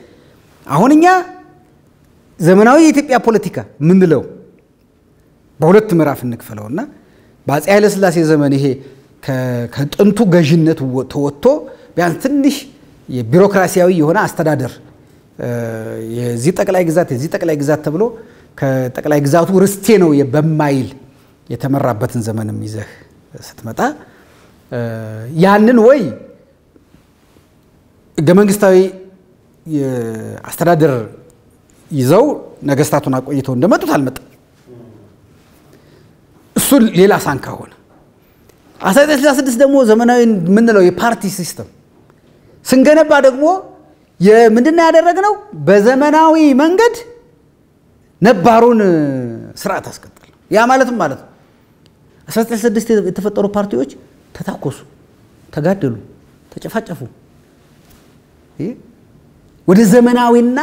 አሁን እኛ ዘመናዊ የኢትዮጵያ ፖለቲካ ምንለው በሁለት ምዕራፍ እንክፈለውና በአፄ ኃይለ ሥላሴ ዘመን ይሄ ከጥንቱ ገዥነት ተወጥቶ ቢያንስ ትንሽ የቢሮክራሲያዊ የሆነ አስተዳደር የዚህ ጠቅላይ ግዛት ተብሎ ከጠቅላይ ግዛቱ ርስቴ ነው በማይል የተመራበትን ዘመንም ይዘህ ስትመጣ ያንን ወይ ህገ መንግስታዊ አስተዳደር ይዘው ነገስታቱን አቆይተው እንደመጡት አልመጣም እሱ ሌላ ሳንካ ሆነ 1966 ደግሞ ዘመናዊ ምንለው የፓርቲ ሲስተም ስንገነባ ደግሞ የምንድነው ያደረግነው በዘመናዊ መንገድ ነባሩን ስርዓት አስቀጥል ያ ማለትም ማለት 1966 የተፈጠሩ ፓርቲዎች ተታኮሱ ተጋደሉ ተጨፋጨፉ ወደ ዘመናዊና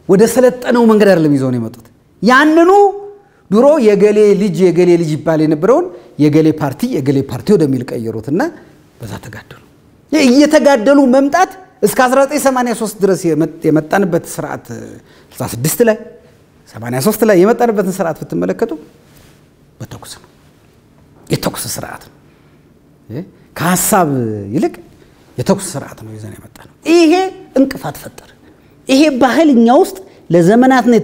ወደ ሰለጠነው መንገድ አይደለም ይዘው ነው የመጡት ያንኑ ድሮ የገሌ ልጅ ይባል የነበረውን የገሌ ፓርቲ ወደሚል ቀየሩትና በዛ ተጋደሉ እየተጋደሉ መምጣት እስከ 1983 ድረስ የመጣንበት ስርዓት 66 ላይ 83 ላይ የመጣንበትን ስርዓት ብትመለከቱ በተኩስ ነው የተኩስ ስርዓት ነው ከሐሳብ ይልቅ የተኩስ ስርዓት ነው ይዘን የመጣነው ይሄ እንቅፋት ፈጠረ ይሄ ባህልኛ ውስጥ ለዘመናት ነው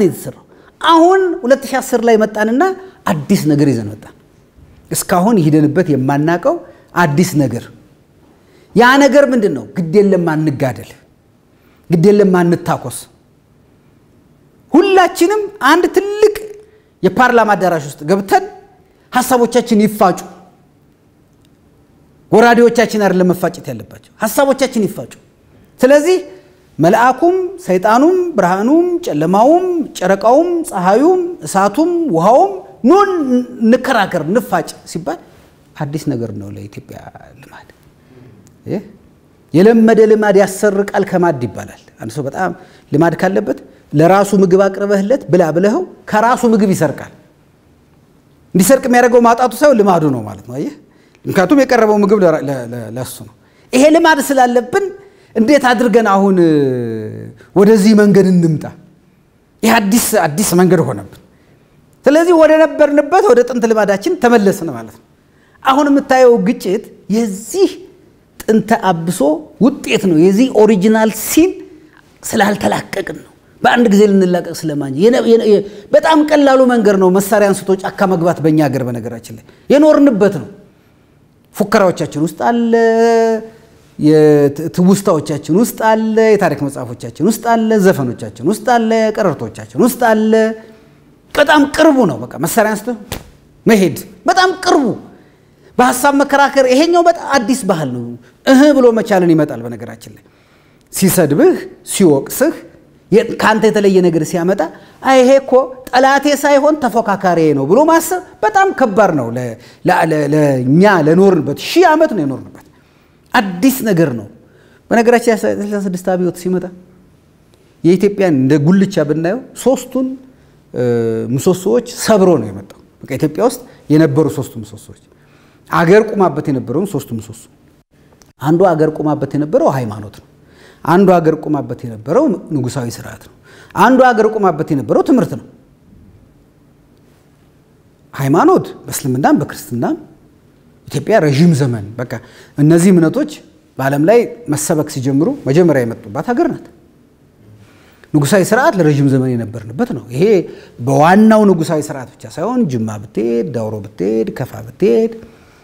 የተሰራው አሁን 2010 ላይ መጣንና አዲስ ነገር ይዘን መጣን እስካሁን ይሄደንበት የማናቀው አዲስ ነገር ያ ነገር ምንድነው ግዴለም አንጋደል ግዴለም አንታኮስ ሁላችንም አንድ ትልቅ የፓርላማ አዳራሽ ውስጥ ገብተን ሐሳቦቻችን ይፋጩ ወራዲዎቻችን አይደለም መፋጨት ያለባቸው ሐሳቦቻችን ይፋጩ ስለዚህ መልአኩም ሰይጣኑም ብርሃኑም ጨለማውም ጨረቃውም ፀሐዩም እሳቱም ውሃውም ኑን ንከራከር ንፋጭ ሲባል ሐዲስ ነገር ነው ለኢትዮጵያ ልማድ የለመደ ልማድ ያሰርቃል ከማድ ይባላል አንድ ሰው በጣም ልማድ ካለበት ለራሱ ምግብ አቅርበህለት ብላ ብለኸው ከራሱ ምግብ ይሰርቃል እንዲሰርቅ የሚያደርገው ማጣቱ ሳይሆን ልማዱ ነው ማለት ነው አየህ ምክንያቱም የቀረበው ምግብ ለሱ ነው ይሄ ልማድ ስላለብን እንዴት አድርገን አሁን ወደዚህ መንገድ እንምጣ ይሄ አዲስ መንገድ ሆነብን ስለዚህ ወደ ነበርንበት ወደ ጥንት ልማዳችን ተመለስን ማለት ነው አሁን የምታየው ግጭት የዚህ ጥንተ አብሶ ውጤት ነው የዚህ ኦሪጂናል ሲን ስላልተላቀቅን ነው በአንድ ጊዜ ልንላቀቅ ስለማንጂ በጣም ቀላሉ መንገድ ነው መሳሪያ አንስቶ ጫካ መግባት በእኛ ሀገር በነገራችን ላይ የኖርንበት ነው ፉከራዎቻችን ውስጥ አለ የትውስታዎቻችን ውስጥ አለ የታሪክ መጽሐፎቻችን ውስጥ አለ ዘፈኖቻችን ውስጥ አለ ቀረርቶቻችን ውስጥ አለ በጣም ቅርቡ ነው በቃ መሳሪያ አንስቶ መሄድ በጣም ቅርቡ በሐሳብ መከራከር ይሄኛው በጣም አዲስ ባህል ነው ብሎ መቻለን ይመጣል በነገራችን ላይ ሲሰድብህ ሲወቅስህ ካንተ የተለየ ነገር ሲያመጣ አይሄኮ ጠላቴ ሳይሆን ተፎካካሪ ነው ብሎ ማሰብ በጣም ከባድ ነው ለኛ ለኖርንበት ሺህ ዓመት ነው የኖርንበት አዲስ ነገር ነው በነገራችን 36 አብዮት ሲመጣ የኢትዮጵያን እንደ ጉልቻ ብናየው ሶስቱን ምሰሶዎች ሰብሮ ነው የመጣው በቃ ኢትዮጵያ ውስጥ የነበሩ ሶስቱ ምሰሶዎች አገር ቁማበት የነበረው ሶስቱ ምሰሶ አንዱ አገር ቁማበት የነበረው ሃይማኖት ነው አንዱ አገር ቁማበት የነበረው ንጉሳዊ ስርዓት ነው አንዱ አገር ቁማበት የነበረው ትምህርት ነው ሃይማኖት በእስልምናም በክርስትናም ኢትዮጵያ ረጅም ዘመን በቃ እነዚህ እምነቶች በዓለም ላይ መሰበክ ሲጀምሩ መጀመሪያ የመጡባት ሀገር ናት ንጉሳዊ ስርዓት ለረጅም ዘመን የነበርንበት ነው ይሄ በዋናው ንጉሳዊ ስርዓት ብቻ ሳይሆን ጅማ ብትሄድ ዳውሮ ብትሄድ ከፋ ብትሄድ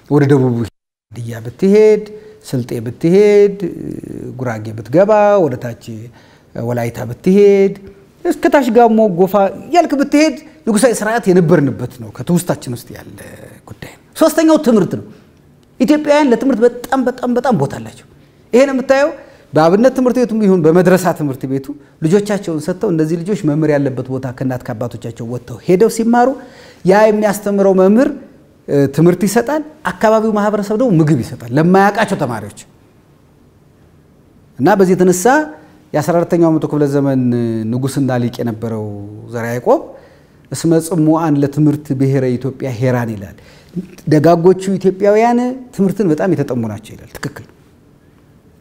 ወደ ደቡብ ዲያ ብትሄድ ስልጤ ብትሄድ ጉራጌ ብትገባ ወደ ታች ወላይታ ብትሄድ እስከታች ጋሞ ጎፋ ያልክ ብትሄድ ንጉሳዊ ስርዓት የነበርንበት ነው ከተውስታችን ውስጥ ያለ ጉዳይ ሶስተኛው ትምህርት ነው ኢትዮጵያውያን ለትምህርት በጣም ቦታ አላቸው ይሄን የምታየው በአብነት ትምህርት ቤቱም ይሁን በመድረሳ ትምህርት ቤቱ ልጆቻቸውን ሰጥተው እንደዚህ ልጆች መምህር ያለበት ቦታ ከናት ከአባቶቻቸው ወጥተው ሄደው ሲማሩ ያ የሚያስተምረው መምህር ትምህርት ይሰጣል አካባቢው ማህበረሰብ ደግሞ ምግብ ይሰጣል ለማያቃቸው ተማሪዎች እና በዚህ ተነሳ የ14ኛው መቶ ክፍለ ዘመን ንጉስና ሊቅ የነበረው ዘርዓ ያዕቆብ እስመ ጽሙዓን ለትምህርት ብሔረ ኢትዮጵያ ሄራን ይላል ደጋጎቹ ኢትዮጵያውያን ትምህርትን በጣም የተጠሙ ናቸው ይላል ትክክል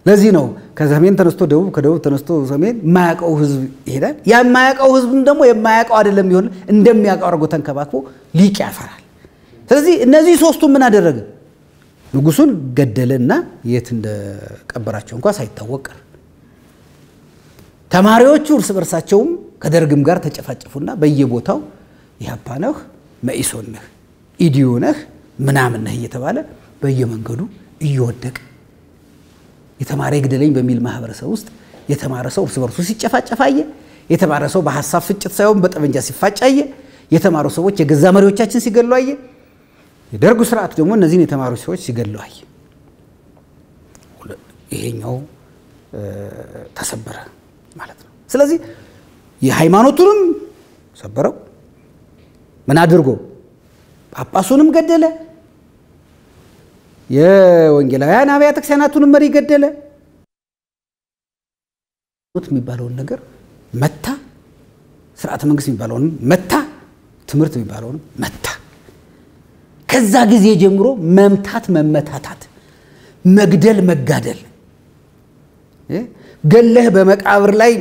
ለዚህ ነው ከሰሜን ተነስቶ ደቡብ ከደቡብ ተነስቶ ሰሜን ማያቀው ህዝብ ይሄዳል ያ ማያቀው ህዝብም ደግሞ የማያቀው አይደለም ይሆን እንደሚያቀው አርጎ ተንከባክቦ ሊቅ ያፈራል ስለዚህ እነዚህ ሶስቱ ምን አደረገ ንጉሱን ገደለና የት እንደቀበራቸው እንኳን ሳይታወቅ ተማሪዎቹ እርስ በርሳቸውም ከደርግም ጋር ተጨፋጨፉና በየቦታው ያፓነህ መኢሶንህ ኢዲዮነህ ምናምን ነህ እየተባለ በየመንገዱ እየወደቀ የተማረ ይግደለኝ በሚል ማህበረሰብ ውስጥ የተማረ ሰው እርስ በርሱ ሲጨፋጨፋየ የተማረ ሰው በሐሳብ ፍጭት ሳይሆን በጠመንጃ ሲፋጫየ የተማሩ ሰዎች የገዛ መሪዎቻችን ሲገሉአየ የደርጉ ስርዓት ደግሞ እነዚህን የተማሩ ሰዎች ሲገሉአየ ይሄኛው ተሰበረ ማለት ነው ስለዚህ የሃይማኖቱንም ሰበረው ምን አድርጎ ጳጳሱንም ገደለ የወንጌላውያን አብያተ ክርስቲያናቱንም መሪ ገደለ የሚባለውን ነገር መታ ስርዓተ መንግስት የሚባለውን መታ ትምህርት የሚባለውን መታ ከዛ ጊዜ ጀምሮ መምታት መመታታት መግደል መጋደል ገለህ በመቃብር ላይ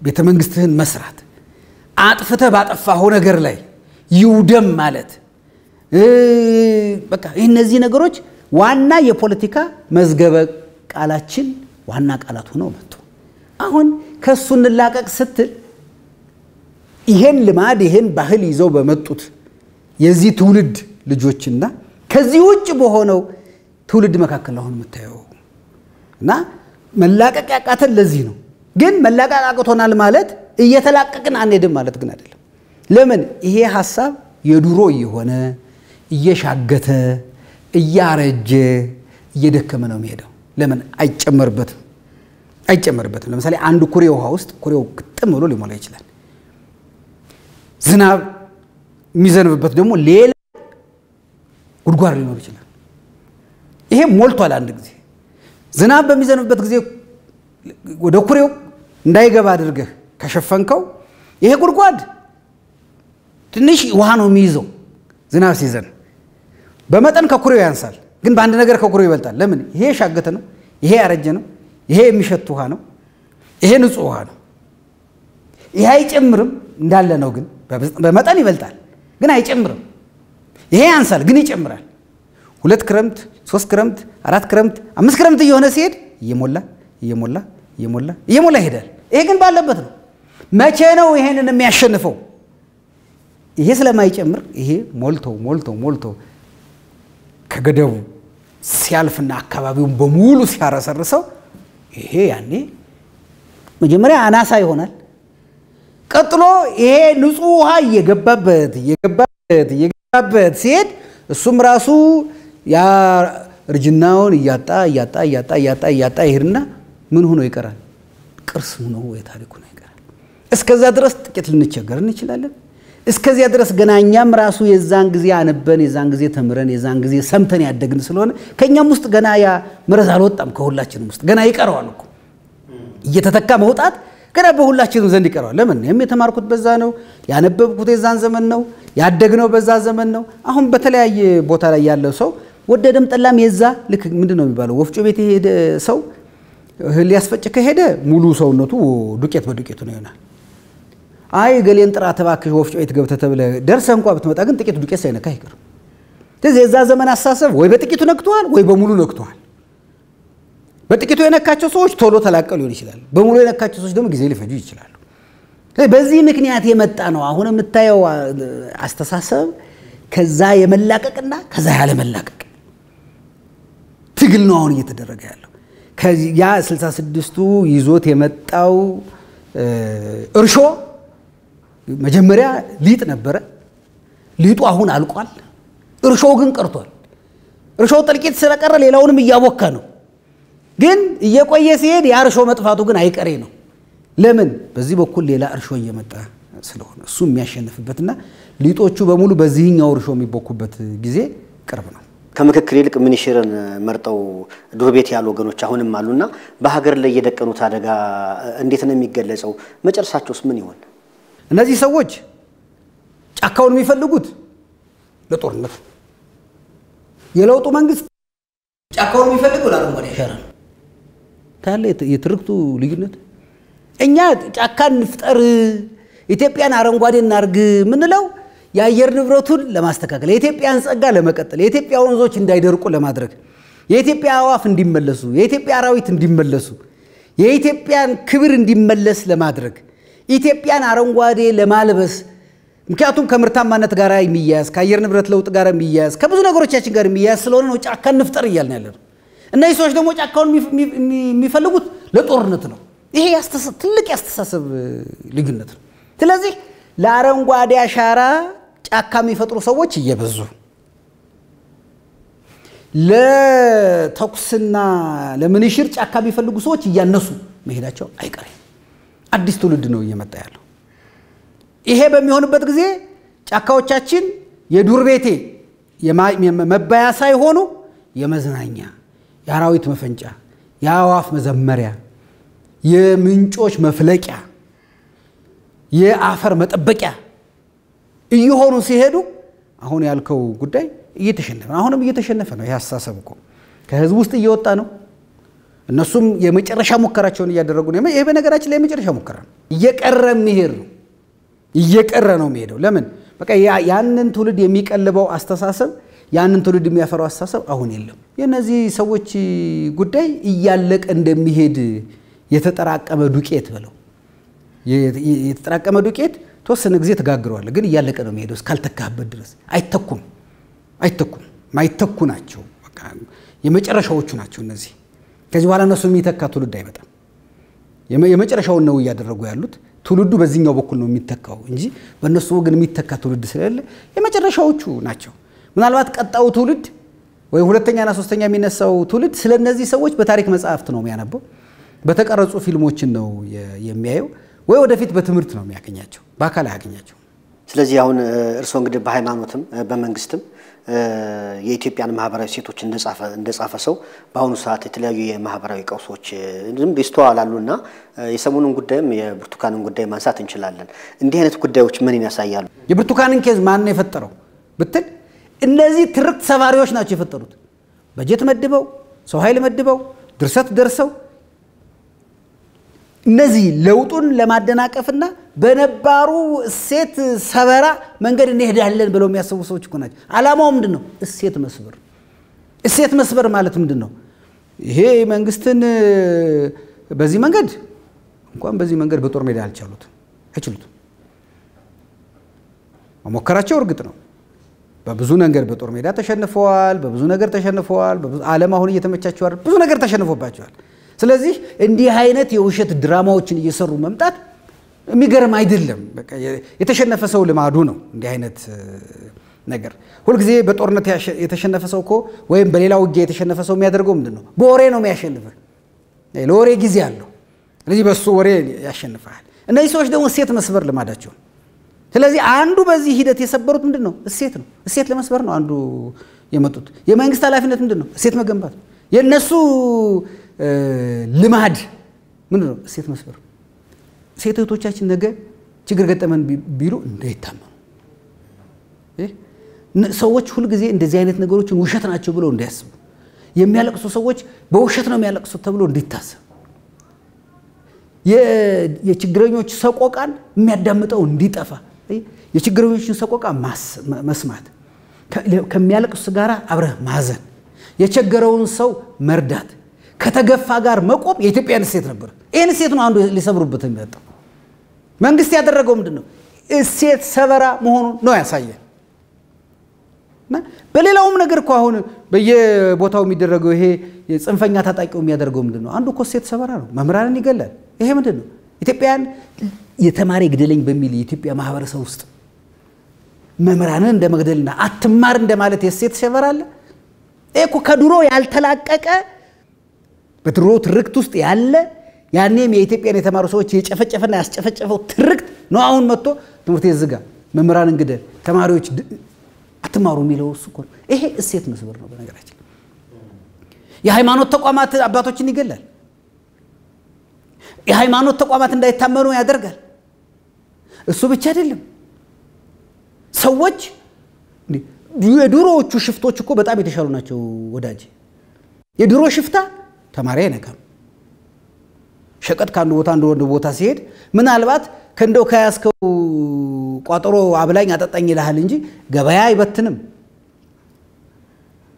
ቤተ መንግስትህን መስራት አጥፍተህ ባጠፋው ነገር ላይ ይውደም ማለት በቃ እነዚህ ነገሮች ዋና የፖለቲካ መዝገበ ቃላችን ዋና ቃላት ሆነው መጡ አሁን ከሱ እንላቀቅ ስትል ይሄን ልማድ ይሄን ባህል ይዘው በመጡት የዚህ ትውልድ ልጆችና ከዚህ ውጭ በሆነው ትውልድ መካከል አሁን መታየው እና መላቀቅ ያቃተን ለዚህ ነው ግን መላቀቅ አቅቶናል ማለት እየተላቀቅን አንሄድም ማለት ግን አይደለም ለምን ይሄ ሐሳብ የዱሮ የሆነ እየሻገተ እያረጀ እየደከመ ነው የሚሄደው ለምን አይጨመርበትም ለምሳሌ አንድ ኩሬ ውሃ ውስጥ ኩሬው ግጥም ብሎ ሊሞላ ይችላል ዝናብ የሚዘንብበት ደግሞ ሌላ ጉድጓድ ሊኖር ይችላል። ይሄ ሞልቷል። አንድ ጊዜ ዝናብ በሚዘንብበት ጊዜ ወደ ኩሬው እንዳይገባ አድርገህ ከሸፈንከው ይሄ ጉድጓድ ትንሽ ውሃ ነው የሚይዘው። ዝናብ ሲዘን በመጠን ከኩሬው ያንሳል፣ ግን በአንድ ነገር ከኩሬው ይበልጣል። ለምን? ይሄ ሻገተ ነው፣ ይሄ ያረጀ ነው፣ ይሄ የሚሸት ውሃ ነው፣ ይሄ ንጹህ ውሃ ነው። ይሄ አይጨምርም እንዳለ ነው፣ ግን በመጠን ይበልጣል፣ ግን አይጨምርም። ይሄ ያንሳል፣ ግን ይጨምራል። 2 ክረምት 3 ክረምት 4 ክረምት 5 ክረምት እየሆነ ሲሄድ እየሞላ እየሞላ እየሞላ እየሞላ ይሄዳል። ይሄ ግን ባለበት ነው። መቼ ነው ይሄንን የሚያሸንፈው? ይሄ ስለማይጨምር ይሄ ሞልቶ ሞልቶ ሞልቶ ከገደቡ ሲያልፍና አካባቢውን በሙሉ ሲያረሰርሰው ይሄ ያኔ መጀመሪያ አናሳ ይሆናል። ቀጥሎ ይሄ ንጹህ ውሃ እየገባበት ሲሄድ እሱም ራሱ ያ እርጅናውን እያጣ ይሄድና ምን ሆኖ ይቀራል? ቅርስ ሆኖ የታሪኩ ነው ይቀራል። እስከዛ ድረስ ጥቂት ልንቸገር እንችላለን። እስከዚያ ድረስ ገና እኛም ራሱ የዛን ጊዜ አነበን፣ የዛን ጊዜ ተምረን፣ የዛን ጊዜ ሰምተን ያደግን ስለሆነ ከኛም ውስጥ ገና ያ መረዝ አልወጣም። ከሁላችንም ውስጥ ገና ይቀረዋል እኮ እየተተካ መውጣት ገና በሁላችንም ዘንድ ይቀረዋል። ለምን? እኔም የተማርኩት በዛ ነው፣ ያነበብኩት የዛን ዘመን ነው፣ ያደግነው በዛ ዘመን ነው። አሁን በተለያየ ቦታ ላይ ያለው ሰው ወደደም ጠላም የዛ ልክ ምንድነው የሚባለው ወፍጮ ቤት የሄደ ሰው እህል ሊያስፈጭ ከሄደ ሙሉ ሰውነቱ ዱቄት በዱቄቱ ነው ይሆናል። አይ ገሌን ጥራ ተባክሽ ወፍጮ ቤት ገብተህ ተብለህ ደርሰህ እንኳን ብትመጣ ግን ጥቂት ዱቄት ሳይነካ አይቀርም። ስለዚህ የዛ ዘመን አስተሳሰብ ወይ በጥቂቱ ነክቷል ወይ በሙሉ ነክቷል። በጥቂቱ የነካቸው ሰዎች ቶሎ ተላቀሉ ሊሆን ይችላል። በሙሉ የነካቸው ሰዎች ደግሞ ጊዜ ሊፈጁ ይችላሉ። በዚህ ምክንያት የመጣ ነው አሁን የምታየው አስተሳሰብ ከዛ የመላቀቅና ከዛ ያለ መላቀቅ ትግል ነው አሁን እየተደረገ ያለው። ከያ 66ቱ ይዞት የመጣው እርሾ መጀመሪያ ሊጥ ነበረ። ሊጡ አሁን አልቋል፣ እርሾው ግን ቀርቷል። እርሾው ጥልቂት ስለቀረ ሌላውንም እያቦካ ነው። ግን እየቆየ ሲሄድ ያ እርሾ መጥፋቱ ግን አይቀሬ ነው። ለምን? በዚህ በኩል ሌላ እርሾ እየመጣ ስለሆነ እሱ የሚያሸንፍበትና ሊጦቹ በሙሉ በዚህኛው እርሾ የሚቦኩበት ጊዜ ቅርብ ነው።
ከምክክር ይልቅ ሚኒሽርን መርጠው ዱር ቤት ያሉ ወገኖች አሁንም አሉና በሀገር ላይ የደቀኑት አደጋ እንዴት ነው የሚገለጸው? መጨረሻቸውስ ምን ይሆን?
እነዚህ ሰዎች ጫካውን የሚፈልጉት ለጦርነት፣ የለውጡ መንግስት ጫካውን የሚፈልገው ለአረንጓዴ አሻራ ነው። ታለ የትርክቱ ልዩነት እኛ ጫካን እንፍጠር ኢትዮጵያን አረንጓዴ እናርግ ምንለው የአየር ንብረቱን ለማስተካከል፣ የኢትዮጵያን ጸጋ ለመቀጠል፣ የኢትዮጵያ ወንዞች እንዳይደርቁ ለማድረግ፣ የኢትዮጵያ አዋፍ እንዲመለሱ፣ የኢትዮጵያ አራዊት እንዲመለሱ፣ የኢትዮጵያን ክብር እንዲመለስ ለማድረግ፣ ኢትዮጵያን አረንጓዴ ለማልበስ። ምክንያቱም ከምርታማነት ጋር የሚያያዝ ከአየር ንብረት ለውጥ ጋር የሚያያዝ ከብዙ ነገሮቻችን ጋር የሚያያዝ ስለሆነ ነው ጫካ እንፍጠር እያልን ያለነው። እነዚህ ሰዎች ደግሞ ጫካውን የሚፈልጉት ለጦርነት ነው። ይሄ ትልቅ ያስተሳሰብ ልዩነት ነው። ስለዚህ ለአረንጓዴ አሻራ ጫካ የሚፈጥሩ ሰዎች እየበዙ ለተኩስና ለምንሽር ጫካ የሚፈልጉ ሰዎች እያነሱ መሄዳቸው አይቀርም። አዲስ ትውልድ ነው እየመጣ ያለው። ይሄ በሚሆንበት ጊዜ ጫካዎቻችን የዱር ቤቴ መባያ ሳይሆኑ የመዝናኛ፣ የአራዊት መፈንጫ፣ የአዋፍ መዘመሪያ፣ የምንጮች መፍለቂያ፣ የአፈር መጠበቂያ እየሆኑ ሲሄዱ አሁን ያልከው ጉዳይ እየተሸነፈ ነው። አሁንም እየተሸነፈ ነው። ይሄ አስተሳሰብ እኮ ከህዝብ ውስጥ እየወጣ ነው። እነሱም የመጨረሻ ሙከራቸውን እያደረጉ ነው። ይሄ በነገራችን ላይ የመጨረሻ ሙከራ ነው። እየቀረ የሚሄድ ነው። እየቀረ ነው የሚሄደው። ለምን? በቃ ያንን ትውልድ የሚቀልበው አስተሳሰብ፣ ያንን ትውልድ የሚያፈራው አስተሳሰብ አሁን የለም። የነዚህ ሰዎች ጉዳይ እያለቀ እንደሚሄድ የተጠራቀመ ዱቄት ብለው የተጠራቀመ ዱቄት ተወሰነ ጊዜ ተጋግረዋል፣ ግን እያለቀ ነው የሚሄደው እስካልተካበት ድረስ። አይተኩም ማይተኩ ናቸው። በቃ የመጨረሻዎቹ ናቸው እነዚህ። ከዚህ በኋላ እነሱ የሚተካ ትውልድ አይመጣም። የመጨረሻውን ነው እያደረጉ ያሉት። ትውልዱ በዚህኛው በኩል ነው የሚተካው እንጂ በእነሱ ወገን የሚተካ ትውልድ ስለሌለ የመጨረሻዎቹ ናቸው። ምናልባት ቀጣው ትውልድ ወይ ሁለተኛና ሶስተኛ የሚነሳው ትውልድ ስለነዚህ ሰዎች በታሪክ መጽሐፍት ነው የሚያነበው፣ በተቀረጹ ፊልሞችን ነው የሚያየው፣ ወይ ወደፊት በትምህርት ነው የሚያገኛቸው፣ በአካል አያገኛቸው።
ስለዚህ አሁን እርሶ እንግዲህ በሃይማኖትም በመንግስትም የኢትዮጵያን ማህበራዊ ሴቶች እንደጻፈ ሰው በአሁኑ ሰዓት የተለያዩ የማህበራዊ ቀውሶች ይስተዋላሉና የሰሞኑን ጉዳይም የብርቱካንን ጉዳይ ማንሳት እንችላለን። እንዲህ አይነት ጉዳዮች ምን ያሳያሉ?
የብርቱካንን ኬዝ ማን ነው የፈጠረው ብትል እነዚህ ትርክት ሰባሪዎች ናቸው የፈጠሩት። በጀት መድበው ሰው ኃይል መድበው ድርሰት ደርሰው እነዚህ ለውጡን ለማደናቀፍና በነባሩ እሴት ሰበራ መንገድ እንሄዳለን ብለው የሚያስቡ ሰዎች እኮ ናቸው። ዓላማው ምንድነው? እሴት መስበር። እሴት መስበር ማለት ምንድነው? ይሄ መንግስትን በዚህ መንገድ እንኳን በዚህ መንገድ በጦር ሜዳ አይችሉትም። መሞከራቸው እርግጥ ነው። በብዙ ነገር በጦር ሜዳ ተሸንፈዋል፣ በብዙ ነገር ተሸንፈዋል፣ ዓለም አሁን እየተመቻቸው አይደል? ብዙ ነገር ተሸንፎባቸዋል። ስለዚህ እንዲህ አይነት የውሸት ድራማዎችን እየሰሩ መምጣት የሚገርም አይደለም። በቃ የተሸነፈ ሰው ልማዱ ነው እንዲህ አይነት ነገር። ሁሉ ጊዜ በጦርነት የተሸነፈ ሰው እኮ ወይም በሌላ ውጊያ የተሸነፈ ሰው የሚያደርገው ምንድነው? በወሬ ነው የሚያሸንፈው። ለወሬ ጊዜ አለው። ስለዚህ በሱ ወሬ ያሸንፋል። እነዚህ ሰዎች ደግሞ እሴት መስበር ልማዳቸው። ስለዚህ አንዱ በዚህ ሂደት የሰበሩት ምንድነው? እሴት ነው። እሴት ለመስበር ነው አንዱ የመጡት። የመንግስት ኃላፊነት ምንድነው? እሴት መገንባት ነው። የነሱ ልማድ ምንድነው? እሴት መስበር። ሴት እህቶቻችን ነገ ችግር ገጠመን ቢሉ እንዳይታመኑ ሰዎች ሁሉ ጊዜ እንደዚህ አይነት ነገሮችን ውሸት ናቸው ብለው እንዲያስቡ የሚያለቅሱ ሰዎች በውሸት ነው የሚያለቅሱት ተብሎ እንዲታሰብ የችግረኞች ሰቆቃን የሚያዳምጠው እንዲጠፋ የችግረኞችን ሰቆቃ መስማት ከሚያለቅሱ ጋር አብረህ ማዘን የቸገረውን ሰው መርዳት ከተገፋ ጋር መቆም የኢትዮጵያን እሴት ነበር። ይሄን እሴት ነው አንዱ ሊሰብሩበት የሚያጣው። መንግስት ያደረገው ምንድነው? እሴት ሰበራ መሆኑን ነው ያሳየን። እና በሌላውም ነገር እኮ አሁን በየቦታው የሚደረገው ይሄ የጽንፈኛ ታጣቂው የሚያደርገው ምንድነው? አንዱ እኮ እሴት ሰበራ ነው። መምህራንን ይገላል። ይሄ ምንድነው? ኢትዮጵያን የተማረ ግደለኝ በሚል የኢትዮጵያ ማህበረሰብ ውስጥ መምህራንን እንደመግደልና አትማር እንደማለት የእሴት ሰበራ አለ። ይሄ እኮ ከድሮ ያልተላቀቀ በድሮ ትርክት ውስጥ ያለ ያኔም የኢትዮጵያን የተማሩ ሰዎች የጨፈጨፈና ያስጨፈጨፈው ትርክት ነው። አሁን መጥቶ ትምህርት ይዝጋ፣ መምህራንን ግደል፣ ተማሪዎች አትማሩ የሚለው እሱ እኮ ይሄ እሴት መስበር ነው። በነገራችን የሃይማኖት ተቋማት አባቶችን ይገላል። የሃይማኖት ተቋማት እንዳይታመኑ ያደርጋል። እሱ ብቻ አይደለም። ሰዎች የድሮዎቹ ሽፍቶች እኮ በጣም የተሻሉ ናቸው ወዳጅ። የድሮ ሽፍታ ተማሪ አይነካም። ሸቀጥ ካንዱ ቦታ አንዱ ቦታ ሲሄድ ምናልባት ከንደው ከያስከው ቋጠሮ አብላኝ አጠጣኝ ይላል እንጂ ገበያ አይበትንም።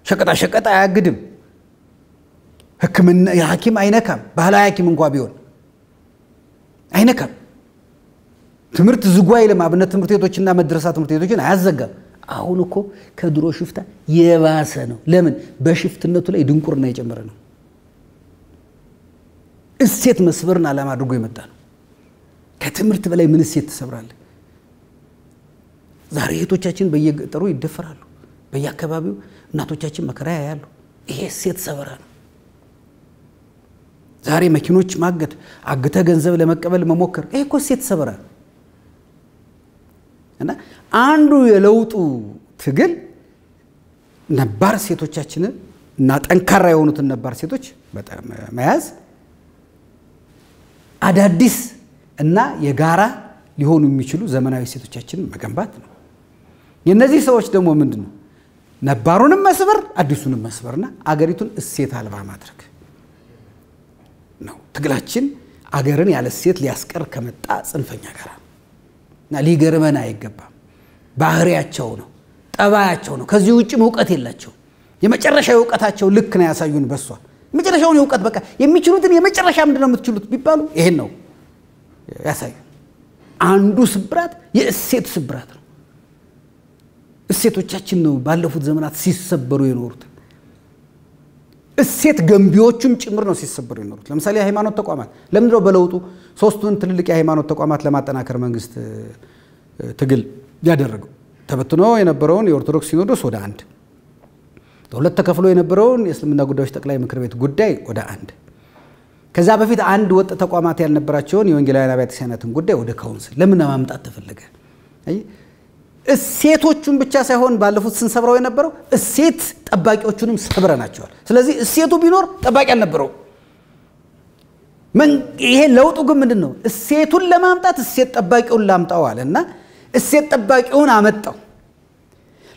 ሸቀጣ አያግድም። ህክምና የሐኪም አይነካም። ባህላዊ ሐኪም እንኳን ቢሆን አይነካም። ትምህርት ዝጓይ ለማብነት ትምህርት ቤቶችና መድረሳ ትምህርት ቤቶችን አያዘጋም። አሁን እኮ ከድሮ ሽፍታ የባሰ ነው። ለምን? በሽፍትነቱ ላይ ድንቁርና የጨመረ ነው። እሴት መስበርን ዓላማ አድርጎ የመጣ ነው። ከትምህርት በላይ ምን እሴት ተሰብራለ? ዛሬ እህቶቻችን በየገጠሩ ይደፈራሉ። በየአካባቢው እናቶቻችን መከራ ያያሉ። ይሄ እሴት ሰበራ ነው። ዛሬ መኪኖች ማገት፣ አግተ ገንዘብ ለመቀበል መሞከር፣ ይሄ እኮ እሴት ሰበራ ነው። እና አንዱ የለውጡ ትግል ነባር ሴቶቻችንን እና ጠንካራ የሆኑትን ነባር ሴቶች በጣም መያዝ አዳዲስ እና የጋራ ሊሆኑ የሚችሉ ዘመናዊ ሴቶቻችንን መገንባት ነው። የነዚህ ሰዎች ደግሞ ምንድነው? ነባሩንም መስበር አዲሱንም መስበርና አገሪቱን እሴት አልባ ማድረግ ነው። ትግላችን አገርን ያለ እሴት ሊያስቀር ከመጣ ጽንፈኛ ጋር እና ሊገርመን አይገባም። ባህሪያቸው ነው፣ ጠባያቸው ነው። ከዚህ ውጭ ዕውቀት የላቸው። የመጨረሻ ዕውቀታቸው ልክ ነው ያሳዩን በሷ የመጨረሻውን ዕውቀት በቃ የሚችሉትን የመጨረሻ ምንድነው የምትችሉት ቢባሉ ይሄን ነው ያሳዩ። አንዱ ስብራት የእሴት ስብራት ነው። እሴቶቻችን ነው ባለፉት ዘመናት ሲሰበሩ የኖሩት። እሴት ገንቢዎቹም ጭምር ነው ሲሰበሩ የኖሩት። ለምሳሌ የሃይማኖት ተቋማት ለምንድነው በለውጡ ሶስቱን ትልልቅ የሃይማኖት ተቋማት ለማጠናከር መንግስት ትግል ያደረገው? ተበትኖ የነበረውን የኦርቶዶክስ ሲኖዶስ ወደ አንድ፣ ሁለት ተከፍሎ የነበረውን የእስልምና ጉዳዮች ጠቅላይ ምክር ቤት ጉዳይ ወደ አንድ፣ ከዛ በፊት አንድ ወጥ ተቋማት ያልነበራቸውን የወንጌላውያን አብያተ ክርስቲያናትን ጉዳይ ወደ ካውንስል ለምን ማምጣት ተፈለገ? እሴቶቹን ብቻ ሳይሆን ባለፉት ስንሰብረው የነበረው እሴት ጠባቂዎቹንም ሰብረናቸዋል። ስለዚህ እሴቱ ቢኖር ጠባቂ አልነበረው። ይሄ ለውጡ ግን ምንድነው? እሴቱን ለማምጣት እሴት ጠባቂውን ላምጣው አለና እሴት ጠባቂውን አመጣው።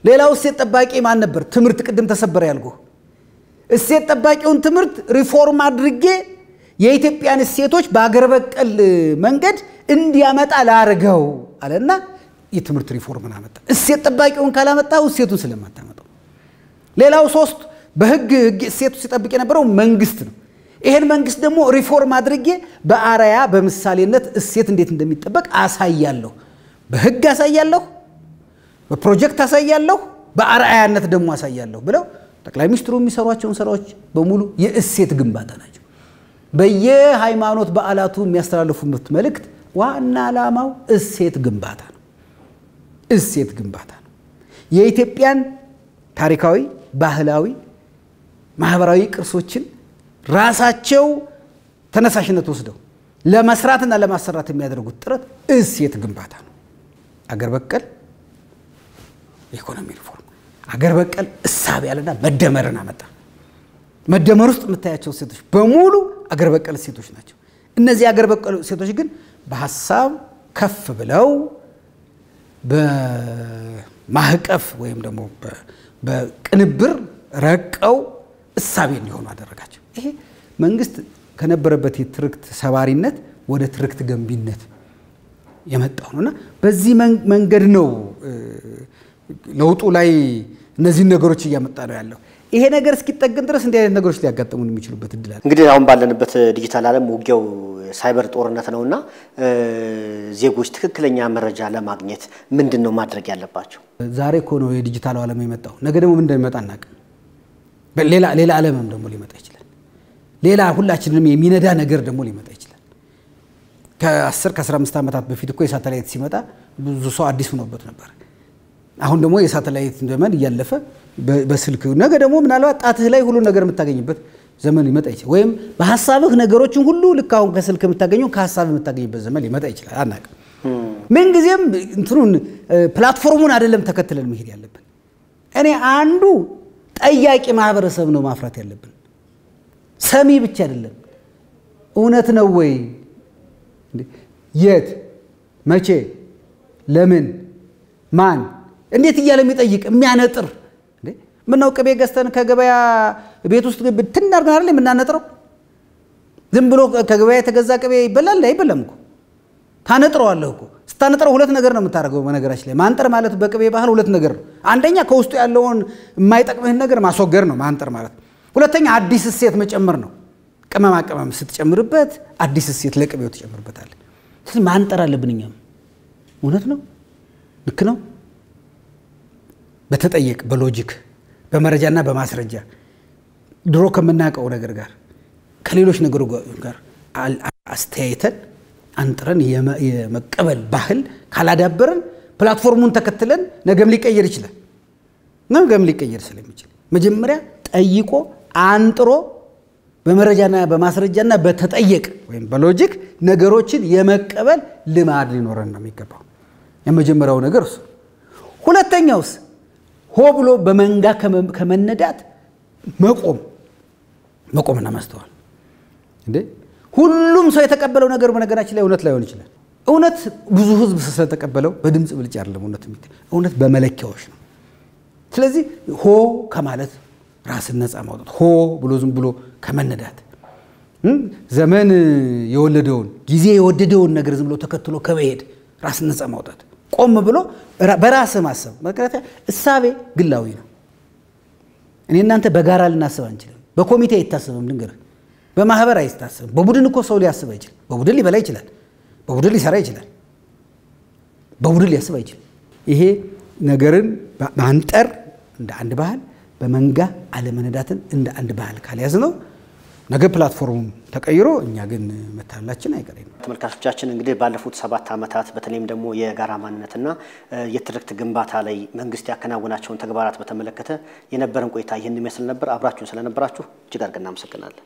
ሌላው እሴት ጠባቂ ማን ነበር? ትምህርት ቅድም ተሰበረ ያልኩ እሴት ጠባቂውን ትምህርት ሪፎርም አድርጌ የኢትዮጵያን እሴቶች በአገር በቀል መንገድ እንዲያመጣ ላርገው አለና የትምህርት ሪፎርምን አመጣ። እሴት ጠባቂውን ካላመጣው እሴቱን ስለማታመጣው። ሌላው ሶስት በህግ እሴቱ ሲጠብቅ የነበረው መንግስት ነው። ይሄን መንግስት ደግሞ ሪፎርም አድርጌ በአራያ በምሳሌነት እሴት እንዴት እንደሚጠበቅ አሳያለሁ። በህግ አሳያለሁ፣ በፕሮጀክት አሳያለሁ፣ በአራያነት ደግሞ አሳያለሁ ብለው ጠቅላይ ሚኒስትሩ የሚሰሯቸውን ስራዎች በሙሉ የእሴት ግንባታ ናቸው። በየሃይማኖት በዓላቱ የሚያስተላልፉት መልእክት ዋና ዓላማው እሴት ግንባታ ነው። እሴት ግንባታ ነው። የኢትዮጵያን ታሪካዊ፣ ባህላዊ፣ ማህበራዊ ቅርሶችን ራሳቸው ተነሳሽነት ወስደው ለመስራትና ለማሰራት የሚያደርጉት ጥረት እሴት ግንባታ ነው። አገር በቀል ኢኮኖሚ ሪፎርም፣ አገር በቀል እሳቤ ያለና መደመርን አመጣ። መደመር ውስጥ የምታያቸው እሴቶች በሙሉ አገር በቀል እሴቶች ናቸው። እነዚህ አገር በቀል እሴቶች ግን በሐሳብ ከፍ ብለው በማህቀፍ ወይም ደግሞ በቅንብር ረቀው እሳቤ እንዲሆኑ አደረጋቸው። ይሄ መንግስት ከነበረበት የትርክት ሰባሪነት ወደ ትርክት ገንቢነት የመጣው ነውና በዚህ መንገድ ነው ለውጡ ላይ እነዚህ ነገሮች እያመጣ ነው ያለው። ይሄ ነገር እስኪጠገን ድረስ እንዲህ አይነት ነገሮች ሊያጋጥሙን የሚችሉበት እድል አለ።
እንግዲህ አሁን ባለንበት ዲጂታል ዓለም ውጊያው ሳይበር ጦርነት ነውና ዜጎች ትክክለኛ መረጃ ለማግኘት ምንድነው ማድረግ ያለባቸው?
ዛሬ እኮ ነው የዲጂታል ዓለም የመጣው። ነገ ደግሞ ምን እንደሚመጣ እናውቅም። ሌላ ዓለምም ደግሞ ሊመጣ ይችላል። ሌላ ሁላችንንም የሚነዳ ነገር ደግሞ ሊመጣ ይችላል። ከ10 ከ15 ዓመታት በፊት እኮ የሳተላይት ሲመጣ ብዙ ሰው አዲስ ሆኖበት ነበር። አሁን ደግሞ የሳተላይት ዘመን እያለፈ በስልክ ነገ ደግሞ ምናልባት ጣትህ ላይ ሁሉ ነገር የምታገኝበት ዘመን ሊመጣ ይችላል። ወይም በሐሳብህ ነገሮችን ሁሉ ልክ አሁን ከስልክ የምታገኘው ከሐሳብ የምታገኝበት ዘመን ሊመጣ ይችላል። አናውቅም። ምን ጊዜም እንትኑን ፕላትፎርሙን አይደለም ተከትለን መሄድ ያለብን። እኔ አንዱ ጠያቂ ማህበረሰብ ነው ማፍራት ያለብን። ሰሚ ብቻ አይደለም። እውነት ነው ወይ? የት፣ መቼ፣ ለምን፣ ማን፣ እንዴት እያለ የሚጠይቅ የሚያነጥር እንዴ ምነው ቅቤ ገዝተን ከገበያ ቤት ውስጥ ብትናርጋ አይደል የምናነጥረው? ዝም ብሎ ከገበያ የተገዛ ቅቤ ይበላል አይበላም እኮ ታነጥረዋለህ እኮ። ስታነጥረው ሁለት ነገር ነው የምታደርገው። በነገራችን ላይ ማንጠር ማለት በቅቤ ባህል ሁለት ነገር ነው። አንደኛ ከውስጡ ያለውን የማይጠቅምህን ነገር ማስወገድ ነው ማንጠር ማለት። ሁለተኛ አዲስ እሴት መጨመር ነው። ቅመማ ቅመም ስትጨምርበት አዲስ እሴት ለቅቤው ትጨምርበታለህ። ስለዚህ ማንጠር አለብን እኛም። እውነት ነው፣ ልክ ነው። በተጠየቅ በሎጂክ በመረጃና በማስረጃ ድሮ ከምናውቀው ነገር ጋር ከሌሎች ነገሮች ጋር አስተያየተን አንጥረን የመቀበል ባህል ካላዳበረን ፕላትፎርሙን ተከትለን ነገም ሊቀየር ይችላል። ነገም ሊቀየር ስለሚችል መጀመሪያ ጠይቆ አንጥሮ በመረጃና በማስረጃና በተጠየቅ ወይም በሎጂክ ነገሮችን የመቀበል ልማድ ሊኖረን ነው የሚገባው። የመጀመሪያው ነገር እሱ። ሁለተኛውስ ሆ ብሎ በመንጋ ከመነዳት መቆምና ማስተዋል። እንዴ ሁሉም ሰው የተቀበለው ነገር በነገራችን ላይ እውነት ላይሆን ይችላል። እውነት ብዙ ህዝብ ስለተቀበለው በድምጽ ብልጭ አይደለም እውነት በመለኪያዎች ነው። ስለዚህ ሆ ከማለት ራስን ነፃ ማውጣት፣ ሆ ብሎ ዝም ብሎ ከመነዳት፣ ዘመን የወለደውን ጊዜ የወደደውን ነገር ዝም ብሎ ተከትሎ ከመሄድ ራስን ነፃ ማውጣት፣ ቆም ብሎ በራስ ማሰብ። መከራታ እሳቤ ግላዊ ነው። እኔ እናንተ በጋራ ልናስብ አንችልም። በኮሚቴ አይታሰብም። ልንገር፣ በማህበር አይታሰብም። በቡድን እኮ ሰው ሊያስብ አይችልም። በቡድን ሊበላ ይችላል፣ በቡድን ሊሰራ ይችላል፣ በቡድን ሊያስብ አይችልም። ይሄ ነገርን ማንጠር እንደ አንድ ባህል፣ በመንጋ አለመነዳትን እንደ አንድ ባህል ካልያዝ ነው ነገ ፕላትፎርሙን ተቀይሮ እኛ ግን መታላችን አይቀርም።
ተመልካቾቻችን እንግዲህ ባለፉት 7 ዓመታት በተለይም ደግሞ የጋራ ማንነትና የትርክት ግንባታ ላይ መንግስት ያከናወናቸውን ተግባራት በተመለከተ የነበረን ቆይታ ይህን ይመስል ነበር። አብራችሁን ስለነበራችሁ እጅግ አድርገን እናመሰግናለን።